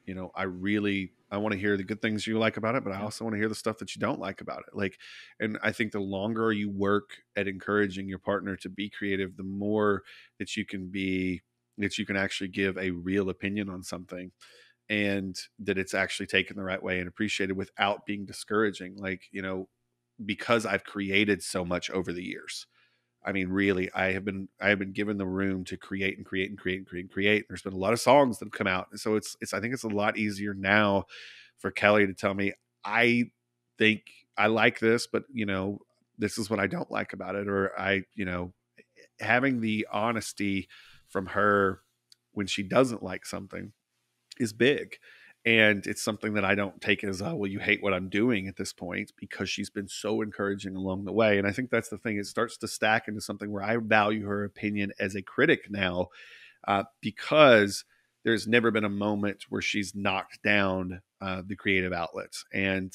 Speaker 3: I want to hear the good things you like about it, but I
Speaker 1: yeah.
Speaker 3: also want to hear the stuff that you don't like about it. Like, and I think the longer you work at encouraging your partner to be creative, the more that you can actually give a real opinion on something, and that it's actually taken the right way and appreciated without being discouraging. Like, because I've created so much over the years. I mean, really, I have been given the room to create and create and create and create and create. There's been a lot of songs that have come out. And so I think it's a lot easier now for Kelly to tell me, I think I like this, but this is what I don't like about it. Or having the honesty from her when she doesn't like something is big. And it's something that I don't take as, oh, well, you hate what I'm doing at this point, because she's been so encouraging along the way. And I think that's the thing. It starts to stack into something where I value her opinion as a critic now, because there's never been a moment where she's knocked down the creative outlets. And,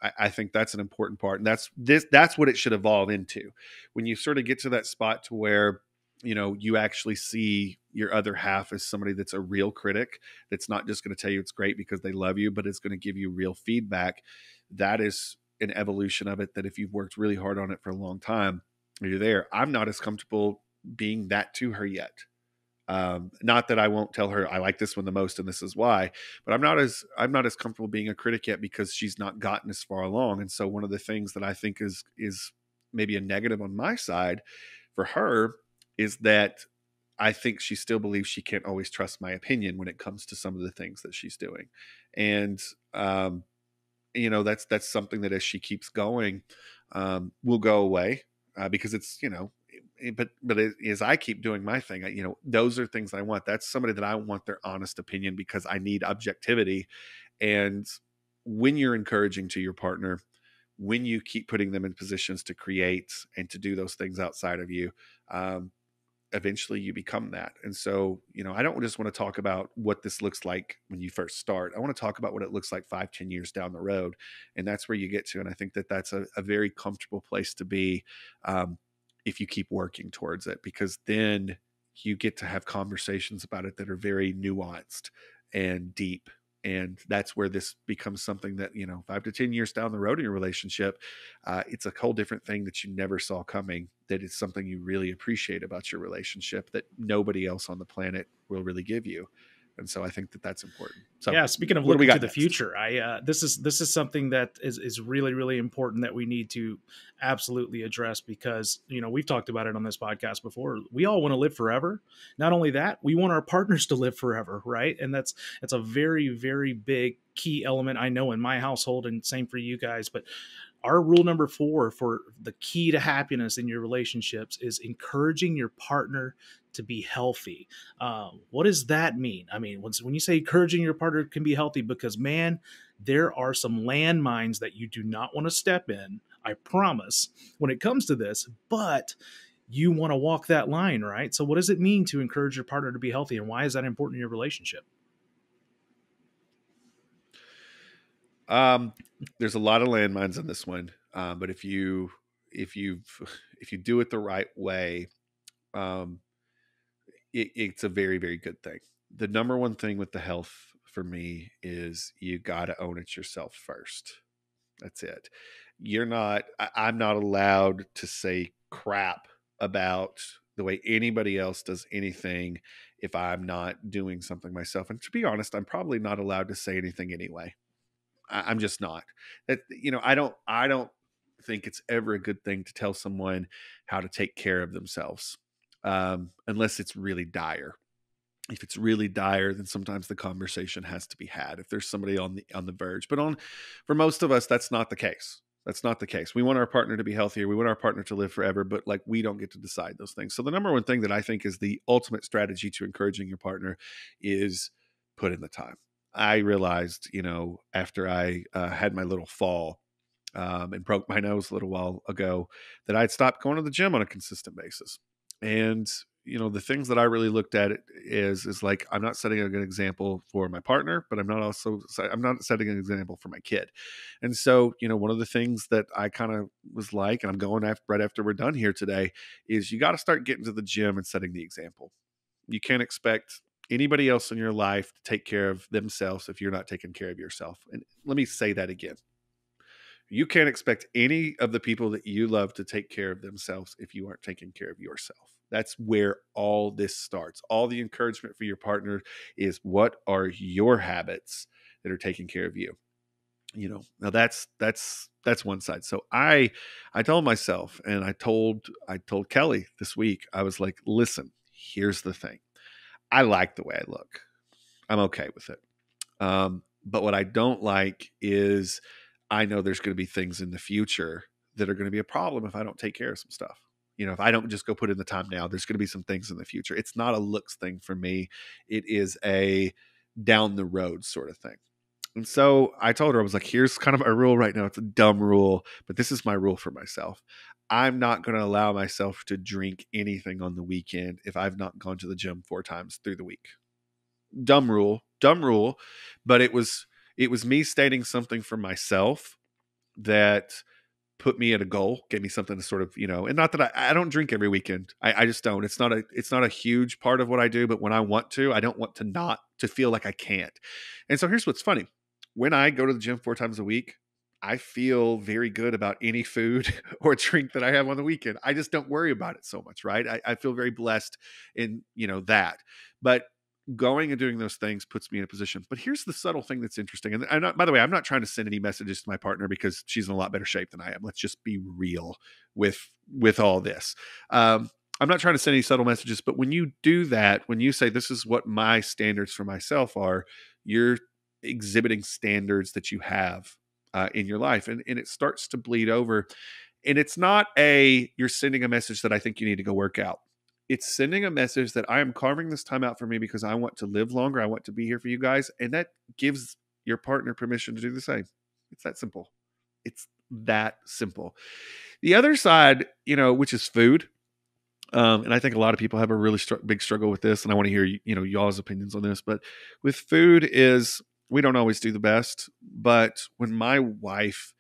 Speaker 3: I think that's an important part. And that's what it should evolve into. When you sort of get to that spot to where, you actually see your other half as somebody that's a real critic, that's not just going to tell you it's great because they love you, but it's going to give you real feedback. That is an evolution of it, that if you've worked really hard on it for a long time, you're there. I'm not as comfortable being that to her yet. Not that I won't tell her I like this one the most and this is why, but I'm not as comfortable being a critic yet, because she's not gotten as far along. And so one of the things that I think is maybe a negative on my side for her is that I think she still believes she can't always trust my opinion when it comes to some of the things that she's doing. And that's something that, as she keeps going, will go away, because it's, but as I keep doing my thing, those are things I want. That's somebody that I want their honest opinion, because I need objectivity. And when you're encouraging to your partner, when you keep putting them in positions to create and to do those things outside of you, eventually you become that. And so, I don't just want to talk about what this looks like when you first start. I want to talk about what it looks like 5-10 years down the road. And that's where you get to. And I think that that's a very comfortable place to be, if you keep working towards it, because then you get to have conversations about it that are very nuanced and deep. And that's where this becomes something that, 5 to 10 years down the road in your relationship, it's a whole different thing that you never saw coming, that is something you really appreciate about your relationship that nobody else on the planet will really give you. And so I think that that's important. So
Speaker 1: Yeah, speaking of
Speaker 3: what do we
Speaker 1: looking to
Speaker 3: got
Speaker 1: the
Speaker 3: next?
Speaker 1: future, this is something that is really really important that we need to absolutely address, because we've talked about it on this podcast before. We all want to live forever. Not only that, we want our partners to live forever, right? And that's a very very big key element, I know, in my household, and same for you guys. But our rule number 4 for the key to happiness in your relationships is encouraging your partner to be healthy. What does that mean? I mean, when you say encouraging your partner can be healthy, because man, there are some landmines that you do not want to step in, I promise, when it comes to this, but you want to walk that line, right? So what does it mean to encourage your partner to be healthy, and why is that important in your relationship?
Speaker 3: There's a lot of landmines on this one. But if you if you do it the right way, um, it's a very, very good thing. The number one thing with the health for me is, you got to own it yourself first. That's it. I'm not allowed to say crap about the way anybody else does anything if I'm not doing something myself. And to be honest, I'm probably not allowed to say anything anyway. I'm just not. That I don't think it's ever a good thing to tell someone how to take care of themselves, unless it's really dire. If it's really dire, then sometimes the conversation has to be had if there's somebody on the verge. But for most of us, that's not the case. That's not the case. We want our partner to be healthier. We want our partner to live forever, but like we don't get to decide those things. So the number one thing that I think is the ultimate strategy to encouraging your partner is put in the time. I realized, after I had my little fall and broke my nose a little while ago, that I'd stopped going to the gym on a consistent basis. And the things that I really looked at it is like, I'm not setting a good example for my partner, but I'm not setting an example for my kid. And so, one of the things that I kind of was like, and I'm going after right after we're done here today, is you got to start getting to the gym and setting the example. You can't expect anybody else in your life to take care of themselves if you're not taking care of yourself. And let me say that again. You can't expect any of the people that you love to take care of themselves if you aren't taking care of yourself. That's where all this starts. All the encouragement for your partner is, what are your habits that are taking care of you? Now that's one side. So I told myself, and I told Kelly this week, I was like, listen, here's the thing. I like the way I look. I'm okay with it. But what I don't like is, I know there's going to be things in the future that are going to be a problem if I don't take care of some stuff. If I don't just go put in the time now, there's going to be some things in the future. It's not a looks thing for me. It is a down the road sort of thing. And so I told her, I was like, here's kind of a rule right now. It's a dumb rule, but this is my rule for myself. I'm not going to allow myself to drink anything on the weekend if I've not gone to the gym 4 times through the week. Dumb rule, but it was me stating something for myself that put me at a goal, gave me something to sort of, and not that I don't drink every weekend. I just don't. It's not a huge part of what I do, but when I want to, I don't want to not to feel like I can't. And so here's what's funny. When I go to the gym 4 times a week, I feel very good about any food or drink that I have on the weekend. I just don't worry about it so much, right? I feel very blessed in, that. But going and doing those things puts me in a position. But here's the subtle thing that's interesting. And by the way, I'm not trying to send any messages to my partner because she's in a lot better shape than I am. Let's just be real with all this. I'm not trying to send any subtle messages, but when you do that, when you say, this is what my standards for myself are, you're exhibiting standards that you have in your life. And it starts to bleed over. And it's not you're sending a message that I think you need to go work out. It's sending a message that I am carving this time out for me because I want to live longer. I want to be here for you guys. And that gives your partner permission to do the same. It's that simple. It's that simple. The other side, which is food. And I think a lot of people have a really big struggle with this. And I want to hear, y'all's opinions on this. But with food is, we don't always do the best. But when my wife,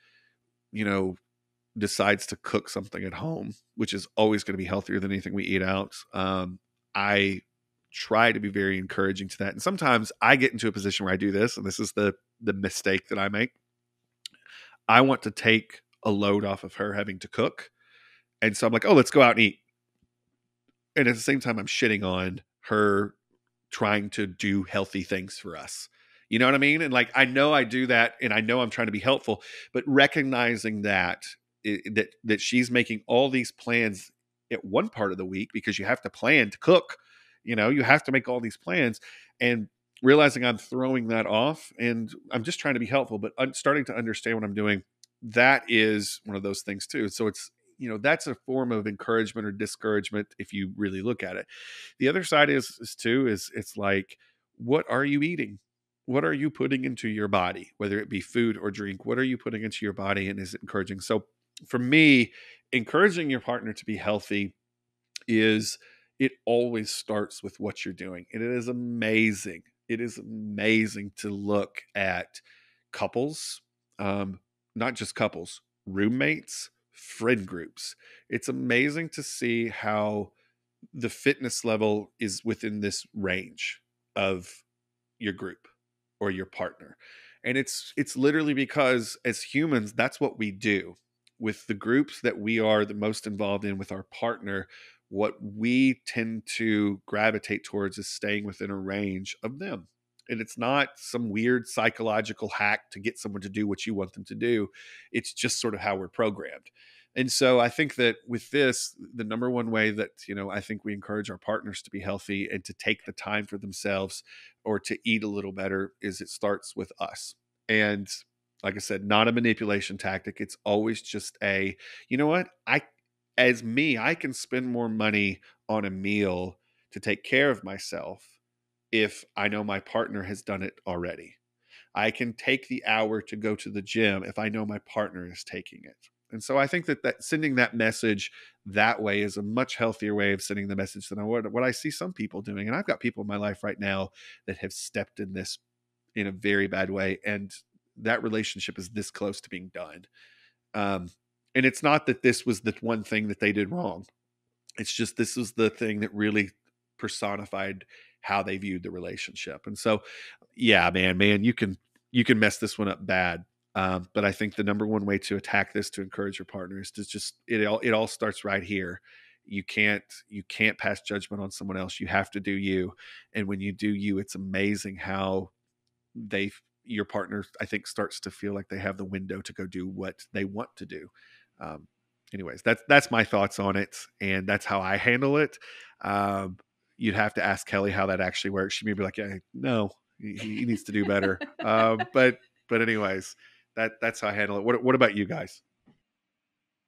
Speaker 3: decides to cook something at home, which is always going to be healthier than anything we eat out, I try to be very encouraging to that. And sometimes I get into a position where I do this, and this is the mistake that I make. I want to take a load off of her having to cook. And so I'm like, oh, let's go out and eat. And at the same time, I'm shitting on her trying to do healthy things for us. You know what I mean? And like, I know I do that, and I know I'm trying to be helpful, but recognizing that she's making all these plans at one part of the week, because you have to plan to cook, you have to make all these plans, and realizing I'm throwing that off, and I'm just trying to be helpful, but I'm starting to understand what I'm doing. That is one of those things too. So it's, that's a form of encouragement or discouragement if you really look at it. The other side is it's like, what are you eating? What are you putting into your body, whether it be food or drink? What are you putting into your body, and is it encouraging? So for me, encouraging your partner to be healthy it always starts with what you're doing. And it is amazing. It is amazing to look at couples, not just couples, roommates, friend groups. It's amazing to see how the fitness level is within this range of your group or your partner. And it's literally because as humans, that's what we do. With the groups that we are the most involved in with our partner, what we tend to gravitate towards is staying within a range of them. And it's not some weird psychological hack to get someone to do what you want them to do. It's just sort of how we're programmed. And so I think that with this, the number one way that, I think we encourage our partners to be healthy and to take the time for themselves or to eat a little better is it starts with us. And like I said, not a manipulation tactic. It's always just you know what? As me, I can spend more money on a meal to take care of myself if I know my partner has done it already. I can take the hour to go to the gym if I know my partner is taking it. And so I think that sending that message that way is a much healthier way of sending the message than what I see some people doing. And I've got people in my life right now that have stepped in this in a very bad way. And that relationship is this close to being done. Um, and it's not that this was the one thing that they did wrong. It's just this was the thing that really personified how they viewed the relationship. And so, yeah, man, you can mess this one up bad. But I think the number one way to attack this to encourage your partner is to just it all starts right here. You can't pass judgment on someone else. You have to do you, and when you do you, it's amazing how they your partner I think starts to feel like they have the window to go do what they want to do. Um, Anyways, that's my thoughts on it, and that's how I handle it. Um, you'd have to ask Kelly how that actually works. She may be like, yeah, no, he needs to do better. But anyways, that's how I handle it. What about you guys?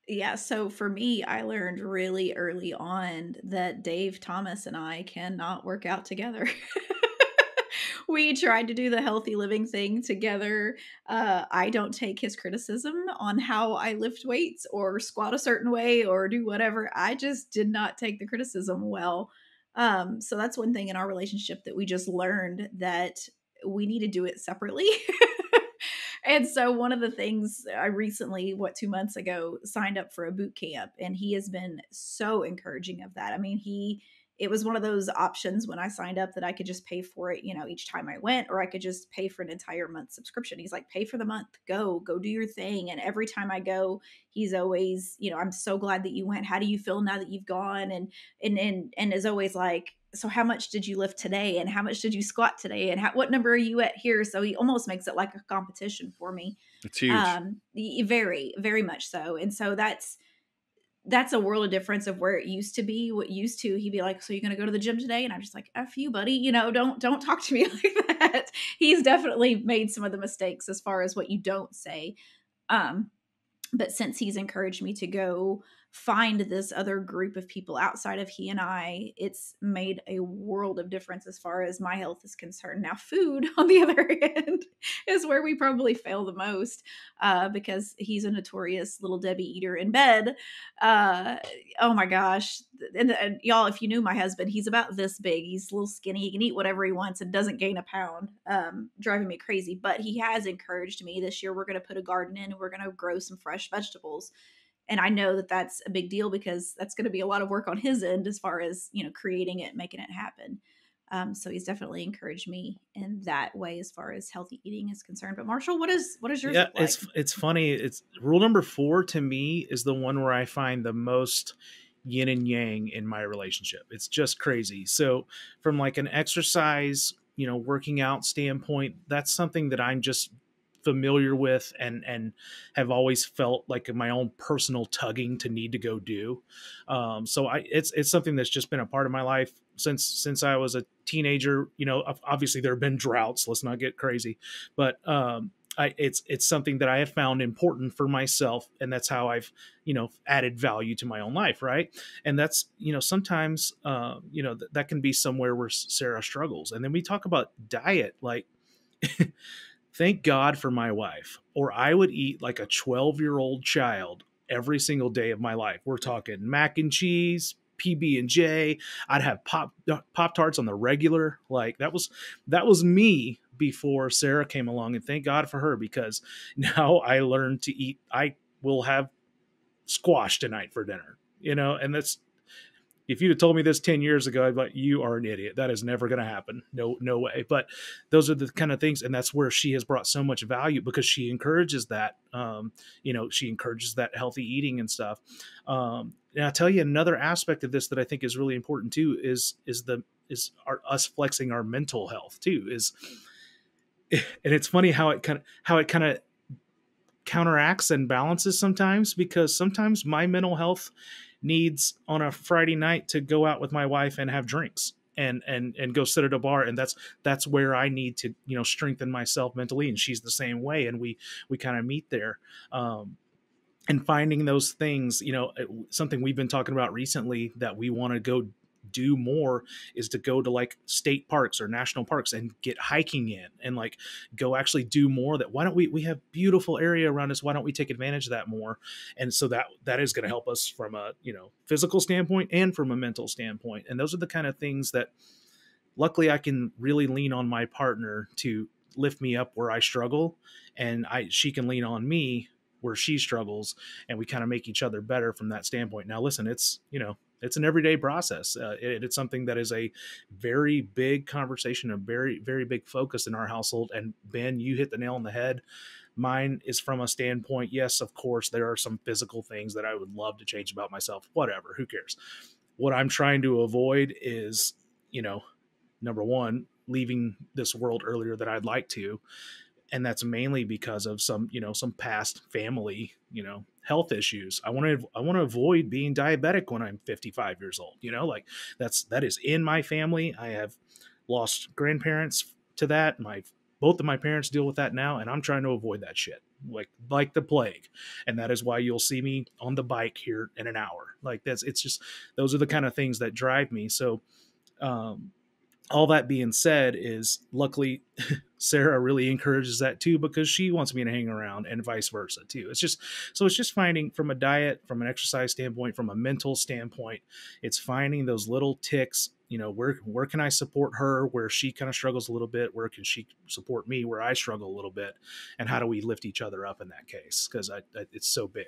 Speaker 4: Yeah, so for me, I learned really early on that Dave Thomas and I cannot work out together. We tried to do the healthy living thing together. I don't take his criticism on how I lift weights or squat a certain way or do whatever. I just did not take the criticism well. So that's one thing in our relationship that we just learned that we need to do it separately. And so one of the things I recently, 2 months ago, signed up for a boot camp, and he has been so encouraging of that. I mean, it was one of those options when I signed up that I could just pay for it, each time I went, or I could just pay for an entire month subscription. He's like, pay for the month, go do your thing. And every time I go, he's always, I'm so glad that you went. How do you feel now that you've gone? And is always like, so how much did you lift today, and how much did you squat today, and what number are you at here? So he almost makes it like a competition for me.
Speaker 3: It's huge.
Speaker 4: Very, very much so. And so that's a world of difference of where it used to be. What used to, he'd be like, so you're going to go to the gym today? And I'm just like, F you, buddy, don't talk to me like that. He's definitely made some of the mistakes as far as what you don't say. But since he's encouraged me to go find this other group of people outside of he and I, it's made a world of difference as far as my health is concerned. Now, food, on the other hand, is where we probably fail the most, because he's a notorious little Debbie eater in bed. Uh, oh my gosh. And y'all, if you knew my husband, he's about this big. He's a little skinny. He can eat whatever he wants and doesn't gain a pound, driving me crazy. But he has encouraged me this year. We're going to put a garden in and we're going to grow some fresh vegetables. And I know that that's a big deal because that's going to be a lot of work on his end as far as, creating it, making it happen. So he's definitely encouraged me in that way as far as healthy eating is concerned. But Marshall, what is yours
Speaker 1: Yeah,
Speaker 4: look like?
Speaker 1: it's funny. It's rule number 4 to me is the one where I find the most yin and yang in my relationship. It's just crazy. So from like an exercise, working out standpoint, that's something that I'm just familiar with and have always felt like my own personal tugging to need to go do. So it's something that's just been a part of my life since I was a teenager. Obviously there have been droughts. Let's not get crazy, but it's something that I have found important for myself, and that's how I've added value to my own life, right? And that's sometimes that can be somewhere where Sarah struggles. And then we talk about diet, like thank God for my wife, or I would eat like a 12-year-old child every single day of my life. We're talking mac and cheese, PB&J. I'd have Pop Tarts on the regular. Like that was me before Sarah came along, and thank God for her, because now I learned to eat. I will have squash tonight for dinner, and that's, if you'd have told me this 10 years ago, I'd be like, you are an idiot. That is never going to happen. No way. But those are the kind of things. And that's where she has brought so much value, because she encourages that, she encourages that healthy eating and stuff. And I'll tell you another aspect of this that I think is really important too, is us flexing our mental health too, and it's funny how it kind of counteracts and balances sometimes, because sometimes my mental health needs on a Friday night to go out with my wife and have drinks and go sit at a bar, and that's where I need to, you know, strengthen myself mentally, and she's the same way, and we kind of meet there. And finding those things, you know, something we've been talking about recently that we want to go do more is to go to like state parks or national parks and get hiking in, and like go actually do more. That why don't we have beautiful area around us, why don't we take advantage of that more? And so that is going to help us from a, you know, physical standpoint and from a mental standpoint. And those are the kind of things that luckily I can really lean on my partner to lift me up where I struggle, and she can lean on me where she struggles, and we kind of make each other better from that standpoint. Now, listen, it's, you know, it's an everyday process. It's something that is a very big conversation, a very, very big focus in our household. And Ben, you hit the nail on the head. Mine is from a standpoint, yes, of course, there are some physical things that I would love to change about myself. Whatever, who cares? What I'm trying to avoid is, you know, number one, leaving this world earlier than I'd like to. And that's mainly because of some, you know, some past family, you know, health issues. I want to avoid being diabetic when I'm 55 years old. You know, like that is in my family. I have lost grandparents to that. Both of my parents deal with that now, and I'm trying to avoid that shit like the plague. And that is why you'll see me on the bike here in an hour. Like it's just, those are the kind of things that drive me. So um all that being said, is luckily Sarah really encourages that too, because she wants me to hang around, and vice versa too. It's just finding, from a diet, from an exercise standpoint, from a mental standpoint, it's finding those little ticks, you know, where can I support her where she kind of struggles a little bit, where can she support me where I struggle a little bit, and how do we lift each other up in that case? Because it's so big.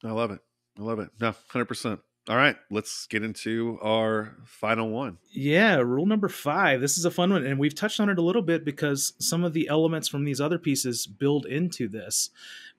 Speaker 3: I love it. I love it. No, 100%. All right, let's get into our final one.
Speaker 1: Yeah, rule number 5. This is a fun one, and we've touched on it a little bit because some of the elements from these other pieces build into this.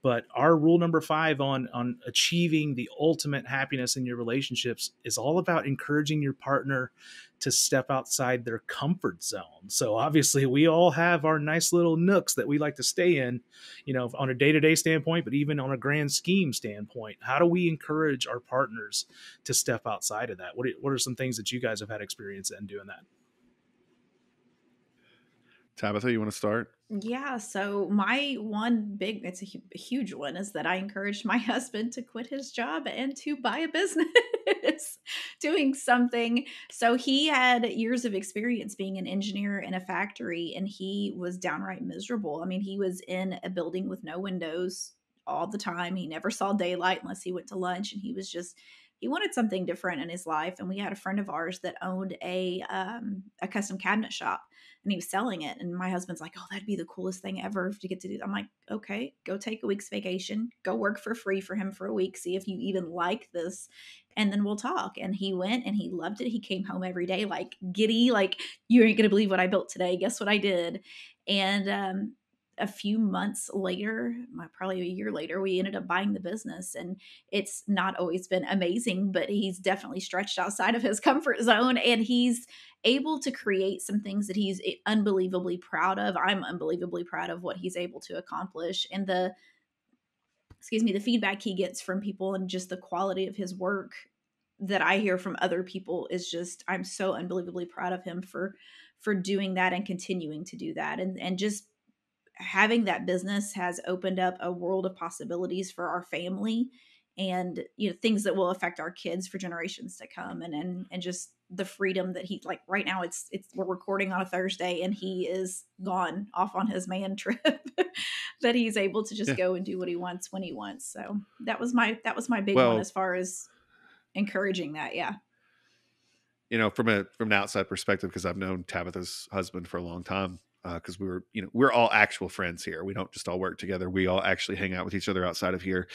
Speaker 1: But our rule number 5 on achieving the ultimate happiness in your relationships is all about encouraging your partner to step outside their comfort zone. So obviously, we all have our nice little nooks that we like to stay in, you know, on a day-to-day standpoint, but even on a grand scheme standpoint. How do we encourage our partners to step outside of that? What are some things that you guys have had experience in doing that?
Speaker 3: Tabitha, you want to start?
Speaker 4: Yeah, so my one big, it's a huge one, is that I encouraged my husband to quit his job and to buy a business, doing something. So he had years of experience being an engineer in a factory, and he was downright miserable. I mean, he was in a building with no windows all the time. He never saw daylight unless he went to lunch, and he wanted something different in his life. And we had a friend of ours that owned a custom cabinet shop, and he was selling it. And my husband's like, "Oh, that'd be the coolest thing ever to get to do." I'm like, "Okay, go take a week's vacation, go work for free for him for a week, see if you even like this, and then we'll talk." And he went and he loved it. He came home every day like giddy, like, "You ain't gonna believe what I built today. Guess what I did?" And a few months later, probably a year later, we ended up buying the business. And it's not always been amazing, but he's definitely stretched outside of his comfort zone, and he's able to create some things that he's unbelievably proud of. I'm unbelievably proud of what he's able to accomplish, and the feedback he gets from people and just the quality of his work that I hear from other people is just, I'm so unbelievably proud of him for doing that and continuing to do that. And just having that business has opened up a world of possibilities for our family, and things that will affect our kids for generations to come. And just the freedom that he, like, right now, it's we're recording on a Thursday and he is gone off on his man trip, that he's able to just
Speaker 3: Yeah.
Speaker 4: go and do what he wants when he wants. So that was my big one
Speaker 3: Well,
Speaker 4: as far as encouraging that. Yeah.
Speaker 3: from an outside perspective, because I've known Tabitha's husband for a long time, because we're all actual friends here. We don't just all work together. We all actually hang out with each other outside of here.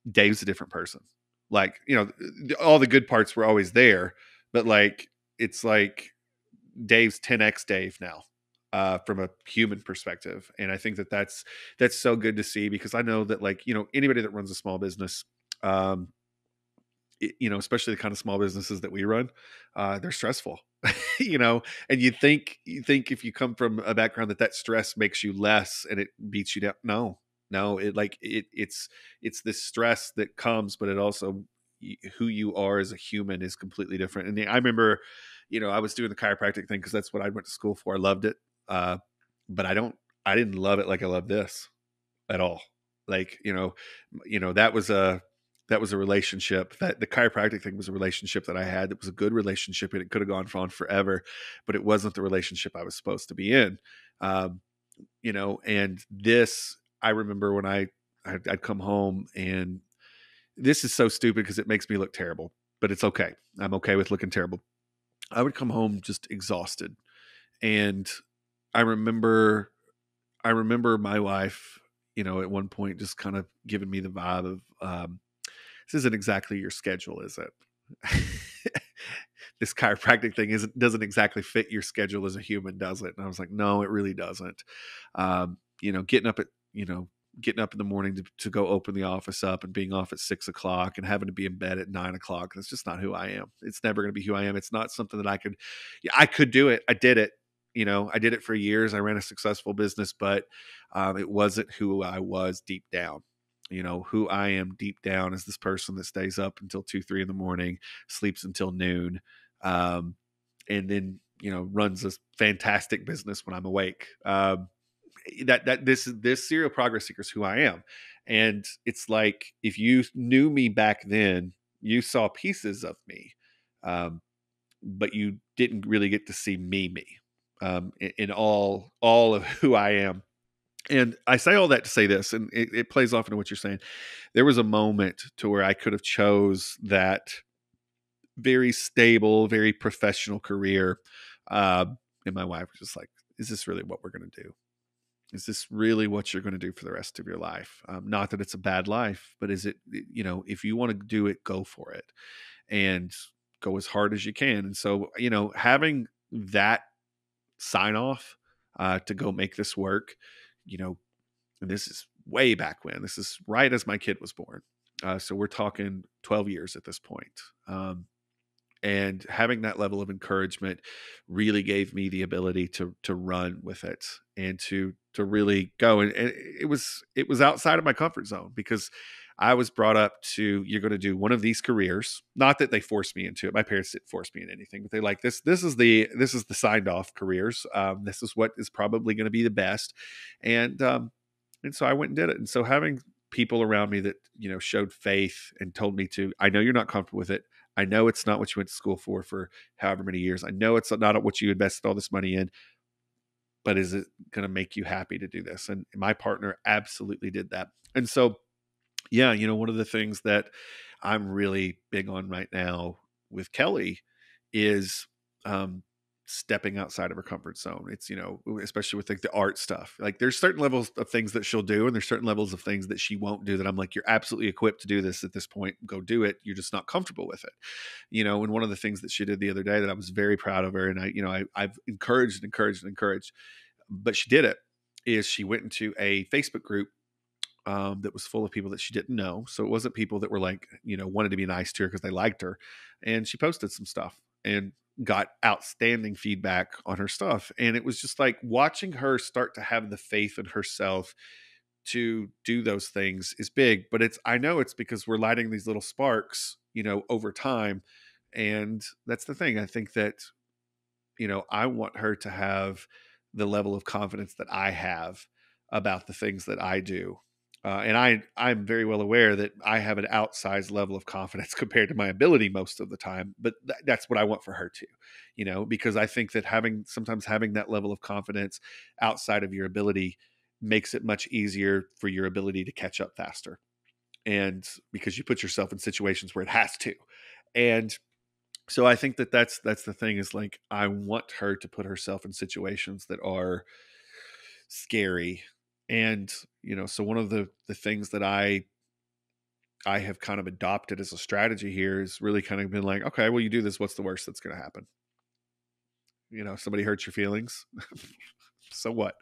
Speaker 3: Dave's a different person. Like, all the good parts were always there, but like, it's like Dave's 10x Dave now, from a human perspective. And I think that's so good to see, because I know that, like, anybody that runs a small business, especially the kind of small businesses that we run, they're stressful, and you think if you come from a background that stress makes you less and it beats you down. No, No, it's this stress that comes, but it also, who you are as a human is completely different. And I remember, I was doing the chiropractic thing because that's what I went to school for. I loved it. But I didn't love it like I love this at all. Like, that was a relationship, that the chiropractic thing was a relationship that I had. That was a good relationship, and it could have gone on forever, but it wasn't the relationship I was supposed to be in. Um, and this, I remember when I'd come home, and this is so stupid because it makes me look terrible, but it's okay. I'm okay with looking terrible. I would come home just exhausted. And I remember, my wife, at one point just kind of giving me the vibe of, this isn't exactly your schedule, is it? This chiropractic thing doesn't exactly fit your schedule as a human, does it? And I was like, no, it really doesn't. Getting up getting up in the morning to go open the office up and being off at 6 o'clock and having to be in bed at 9 o'clock. That's just not who I am. It's never going to be who I am. It's not something that I could do it. I did it. I did it for years. I ran a successful business, but it wasn't who I was deep down. Who I am deep down is this person that stays up until 2, 3 in the morning, sleeps until noon, and then, runs a fantastic business when I'm awake. This serial progress seeker is who I am. And it's like, if you knew me back then, you saw pieces of me, but you didn't really get to see me, in all of who I am. And I say all that to say this, and it plays off into what you're saying. There was a moment to where I could have chose that very stable, very professional career. And my wife was just like, is this really what we're going to do? Is this really what you're going to do for the rest of your life? Not that it's a bad life, but is it, if you want to do it, go for it and go as hard as you can. And so, having that sign off to go make this work, and this is way back when. This is right as my kid was born. So we're talking 12 years at this point. And having that level of encouragement really gave me the ability to run with it and to really go. And it was outside of my comfort zone, because I was brought up to, you're going to do one of these careers. Not that they forced me into it. My parents didn't force me in anything, but they like this. This is the signed off careers. This is what is probably going to be the best. And so I went and did it. And so having people around me that, showed faith and told me to, I know you're not comfortable with it. I know it's not what you went to school for however many years. I know it's not what you invested all this money in, but is it going to make you happy to do this? And my partner absolutely did that. And so, yeah, one of the things that I'm really big on right now with Kelly is stepping outside of her comfort zone. It's, especially with like the art stuff, like there's certain levels of things that she'll do, and there's certain levels of things that she won't do that I'm like, you're absolutely equipped to do this at this point. Go do it. You're just not comfortable with it. And one of the things that she did the other day that I was very proud of her, and I've encouraged, but she did it, is she went into a Facebook group that was full of people that she didn't know. So it wasn't people that were like, wanted to be nice to her because they liked her. And she posted some stuff and got outstanding feedback on her stuff. And it was just like watching her start to have the faith in herself to do those things is big. But I know it's because we're lighting these little sparks, over time. And that's the thing. I think that, I want her to have the level of confidence that I have about the things that I do. And I'm very well aware that I have an outsized level of confidence compared to my ability most of the time, but that's what I want for her too, because I think that sometimes having that level of confidence outside of your ability makes it much easier for your ability to catch up faster. And because you put yourself in situations where it has to. And so I think that that's the thing, is like, I want her to put herself in situations that are scary. And, so one of the things that I have kind of adopted as a strategy here is really kind of been like, okay, well, you do this, what's the worst that's going to happen? Somebody hurts your feelings. So what,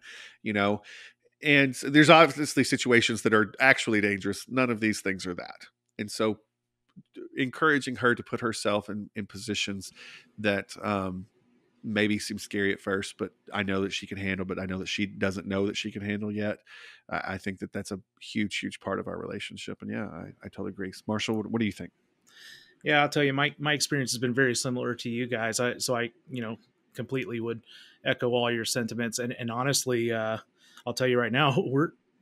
Speaker 3: and there's obviously situations that are actually dangerous. None of these things are that. And so encouraging her to put herself in positions that maybe seems scary at first, but I know that she can handle, but I know that she doesn't know that she can handle yet. I think that that's a huge, huge part of our relationship. And yeah, I totally agree. Marshall, what do you think?
Speaker 1: Yeah, I'll tell you, my experience has been very similar to you guys. I completely would echo all your sentiments. And honestly, I'll tell you right now,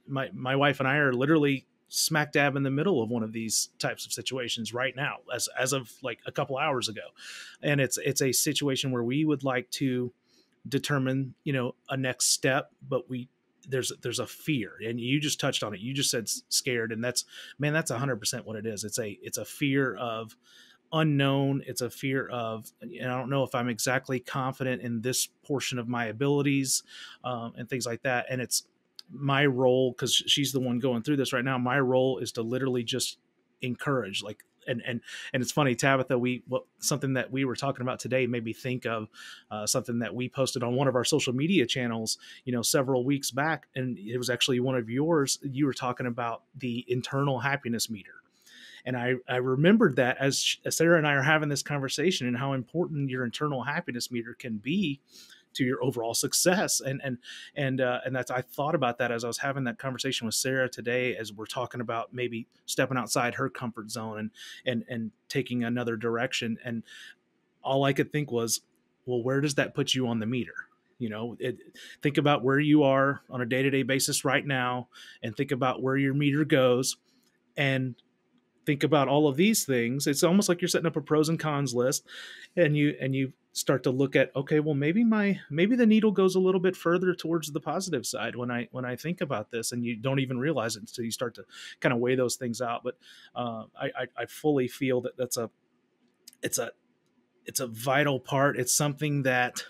Speaker 1: my wife and I are literally smack dab in the middle of one of these types of situations right now, as of like a couple hours ago. And it's a situation where we would like to determine, a next step, but there's a fear, and you just touched on it. You just said scared, and that's 100% what it is. It's a fear of unknown. It's a fear of, I don't know if I'm exactly confident in this portion of my abilities, and things like that. And it's my role, because she's the one going through this right now. My role is to literally just encourage, like, and it's funny, Tabitha, something that we were talking about today made me think of something that we posted on one of our social media channels, several weeks back. And it was actually one of yours. You were talking about the internal happiness meter. And I remembered that as Sarah and I are having this conversation, and how important your internal happiness meter can be to your overall success. And that's, I thought about that as I was having that conversation with Sarah today, as we're talking about maybe stepping outside her comfort zone and taking another direction. And all I could think was, well, where does that put you on the meter? Think about where you are on a day-to-day basis right now, and think about where your meter goes, and think about all of these things. It's almost like you're setting up a pros and cons list, and you start to look at, okay, well, maybe the needle goes a little bit further towards the positive side when I think about this, and you don't even realize it until you start to kind of weigh those things out. But I fully feel that it's a vital part. It's something that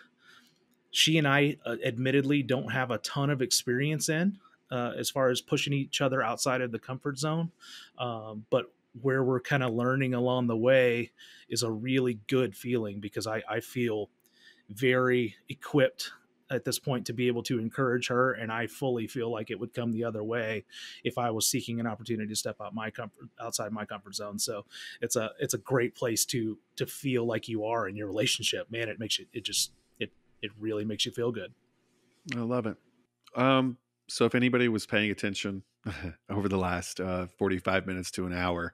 Speaker 1: she and I admittedly don't have a ton of experience in, as far as pushing each other outside of the comfort zone. But where we're kind of learning along the way is a really good feeling, because I feel very equipped at this point to be able to encourage her. And I fully feel like it would come the other way if I was seeking an opportunity to step outside my comfort zone. So it's a great place to feel like you are in your relationship, man. It really makes you feel good.
Speaker 3: I love it. So if anybody was paying attention over the last 45 minutes to an hour,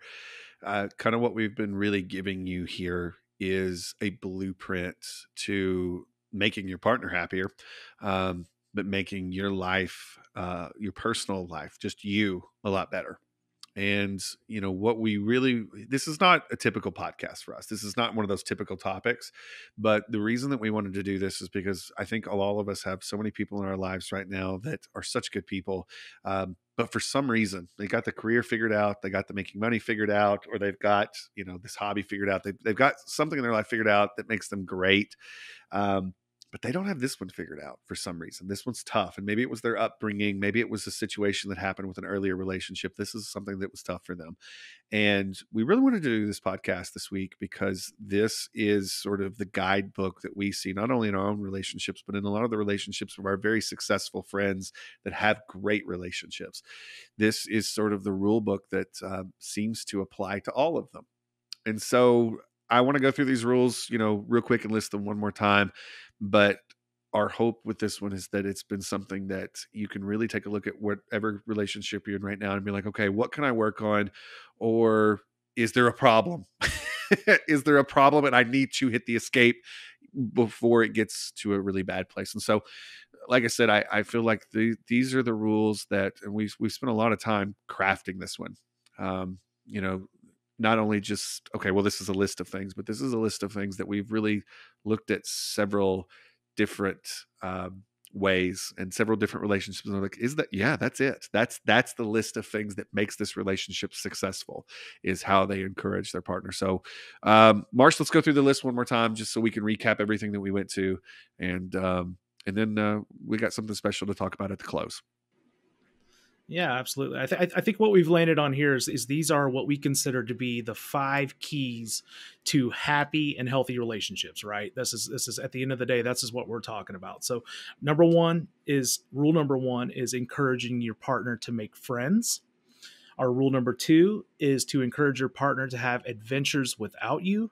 Speaker 3: kind of what we've been really giving you here is a blueprint to making your partner happier, but making your life, your personal life, just you, a lot better. And what we really, this is not a typical podcast for us. This is not one of those typical topics. But the reason that we wanted to do this is because I think all of us have so many people in our lives right now that are such good people, but for some reason they got the career figured out, they got the making money figured out, or they've got this hobby figured out. They've got something in their life figured out that makes them great. But they don't have this one figured out for some reason. This one's tough. And maybe it was their upbringing. Maybe it was a situation that happened with an earlier relationship. This is something that was tough for them. And we really wanted to do this podcast this week because this is sort of the guidebook that we see, not only in our own relationships, but in a lot of the relationships of our very successful friends that have great relationships. This is sort of the rule book that seems to apply to all of them. And so I want to go through these rules, real quick and list them one more time. But our hope with this one is that it's been something that you can really take a look at whatever relationship you're in right now and be like, okay, what can I work on? Or is there a problem? Is there a problem and I need to hit the escape before it gets to a really bad place? And so, like I said, I feel like these are the rules that, and we've spent a lot of time crafting this one. Not only just, okay, well, this is a list of things, but this is a list of things that we've really looked at several different ways and several different relationships. And I'm like, that's it. That's the list of things that makes this relationship successful, is how they encourage their partner. So, Marsh, let's go through the list one more time, just so we can recap everything that we went to. And then we got something special to talk about at the close.
Speaker 1: Yeah, absolutely. I think what we've landed on here is these are what we consider to be the 5 keys to happy and healthy relationships, right? This is at the end of the day, this is what we're talking about. So rule number one is encouraging your partner to make friends. Our rule number 2 is to encourage your partner to have adventures without you.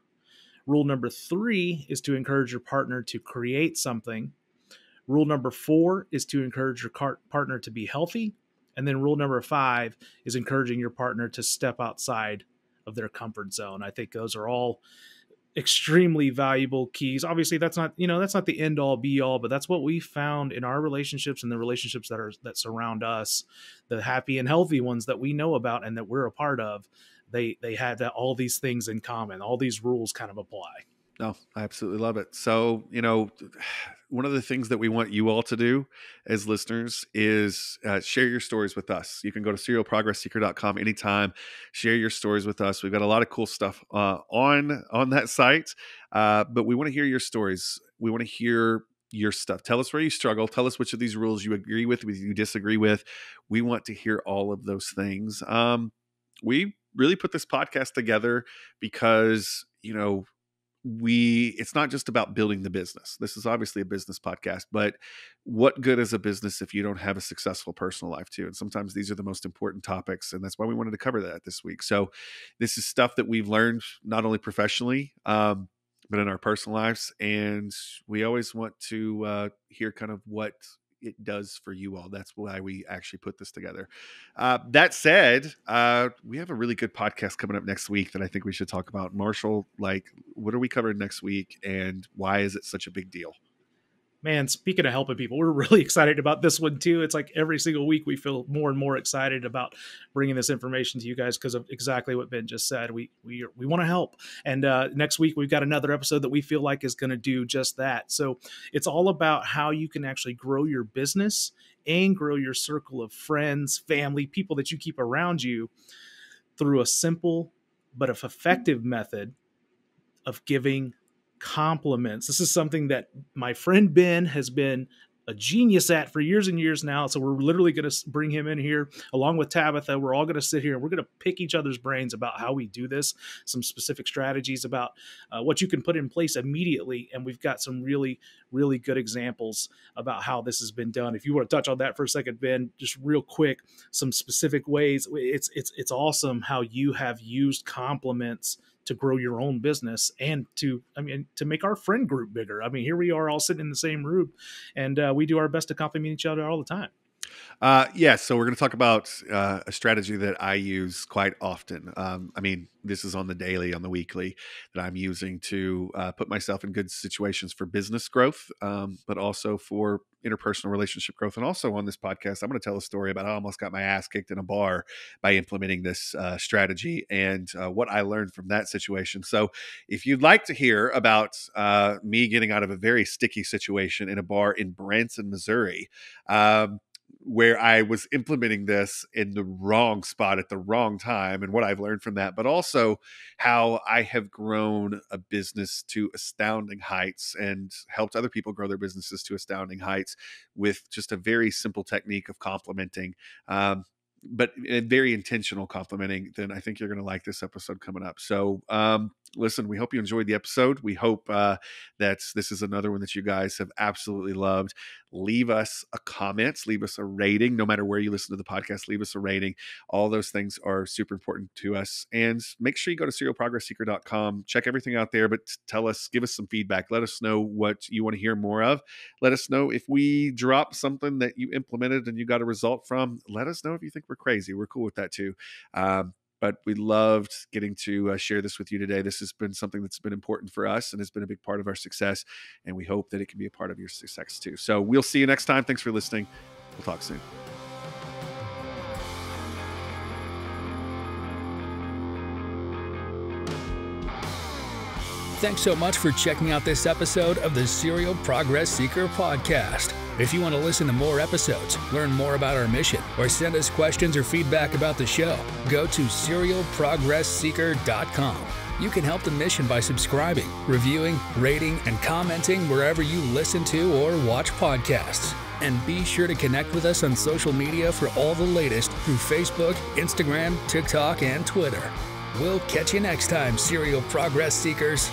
Speaker 1: Rule number 3 is to encourage your partner to create something. Rule number 4 is to encourage your partner to be healthy. And then rule number 5 is encouraging your partner to step outside of their comfort zone. I think those are all extremely valuable keys. Obviously, that's not the end all be all, but that's what we found in our relationships and the relationships that surround us, the happy and healthy ones that we know about and that we're a part of. They had all these things in common. All these rules kind of apply.
Speaker 3: No, I absolutely love it. So, one of the things that we want you all to do as listeners is share your stories with us. You can go to serialprogressseeker.com anytime, share your stories with us. We've got a lot of cool stuff on that site, but we want to hear your stories. We want to hear your stuff. Tell us where you struggle. Tell us which of these rules you agree with, you disagree with. We want to hear all of those things. We really put this podcast together because, it's not just about building the business. This is obviously a business podcast, but what good is a business if you don't have a successful personal life too? And sometimes these are the most important topics, and that's why we wanted to cover that this week. So this is stuff that we've learned not only professionally, but in our personal lives. And we always want to hear kind of what it does for you all. That's why we actually put this together. That said, we have a really good podcast coming up next week that I think we should talk about. Marshall, what are we covering next week and why is it such a big deal?
Speaker 1: Man, speaking of helping people, we're really excited about this one too. It's like every single week we feel more and more excited about bringing this information to you guys because of exactly what Ben just said. We want to help. And next week we've got another episode that we feel like is going to do just that. So it's all about how you can actually grow your business and grow your circle of friends, family, people that you keep around you through a simple but effective method of giving compliments. This is something that my friend Ben has been a genius at for years and years now. So we're literally going to bring him in here along with Tabitha. We're all going to sit here and we're going to pick each other's brains about how we do this, some specific strategies about what you can put in place immediately. And we've got some really, really good examples about how this has been done. If you want to touch on that for a second, Ben, just real quick, some specific ways. It's awesome how you have used compliments to grow your own business and to make our friend group bigger. I mean, here we are all sitting in the same room and we do our best to compliment each other all the time.
Speaker 3: So we're going to talk about a strategy that I use quite often. This is on the daily, on the weekly that I'm using to put myself in good situations for business growth, but also for interpersonal relationship growth. And also on this podcast, I'm going to tell a story about how I almost got my ass kicked in a bar by implementing this strategy and what I learned from that situation. So if you'd like to hear about me getting out of a very sticky situation in a bar in Branson, Missouri, where I was implementing this in the wrong spot at the wrong time and what I've learned from that, but also how I have grown a business to astounding heights and helped other people grow their businesses to astounding heights with just a very simple technique of complimenting, but a very intentional complimenting, then I think you're going to like this episode coming up. So listen, we hope you enjoyed the episode. We hope that this is another one that you guys have absolutely loved. Leave us a comment, leave us a rating, no matter where you listen to the podcast, leave us a rating. All those things are super important to us. And make sure you go to serialprogressseeker.com, check everything out there, but tell us, give us some feedback. Let us know what you want to hear more of. Let us know if we drop something that you implemented and you got a result from. Let us know if you think we're crazy. We're cool with that too. But we loved getting to share this with you today. This has been something that's been important for us and has been a big part of our success. And we hope that it can be a part of your success too. So we'll see you next time. Thanks for listening. We'll talk soon.
Speaker 2: Thanks so much for checking out this episode of the Serial Progress Seeker podcast. If you want to listen to more episodes, learn more about our mission, or send us questions or feedback about the show, go to serialprogressseeker.com. You can help the mission by subscribing, reviewing, rating, and commenting wherever you listen to or watch podcasts. And be sure to connect with us on social media for all the latest through Facebook, Instagram, TikTok, and Twitter. We'll catch you next time, Serial Progress Seekers.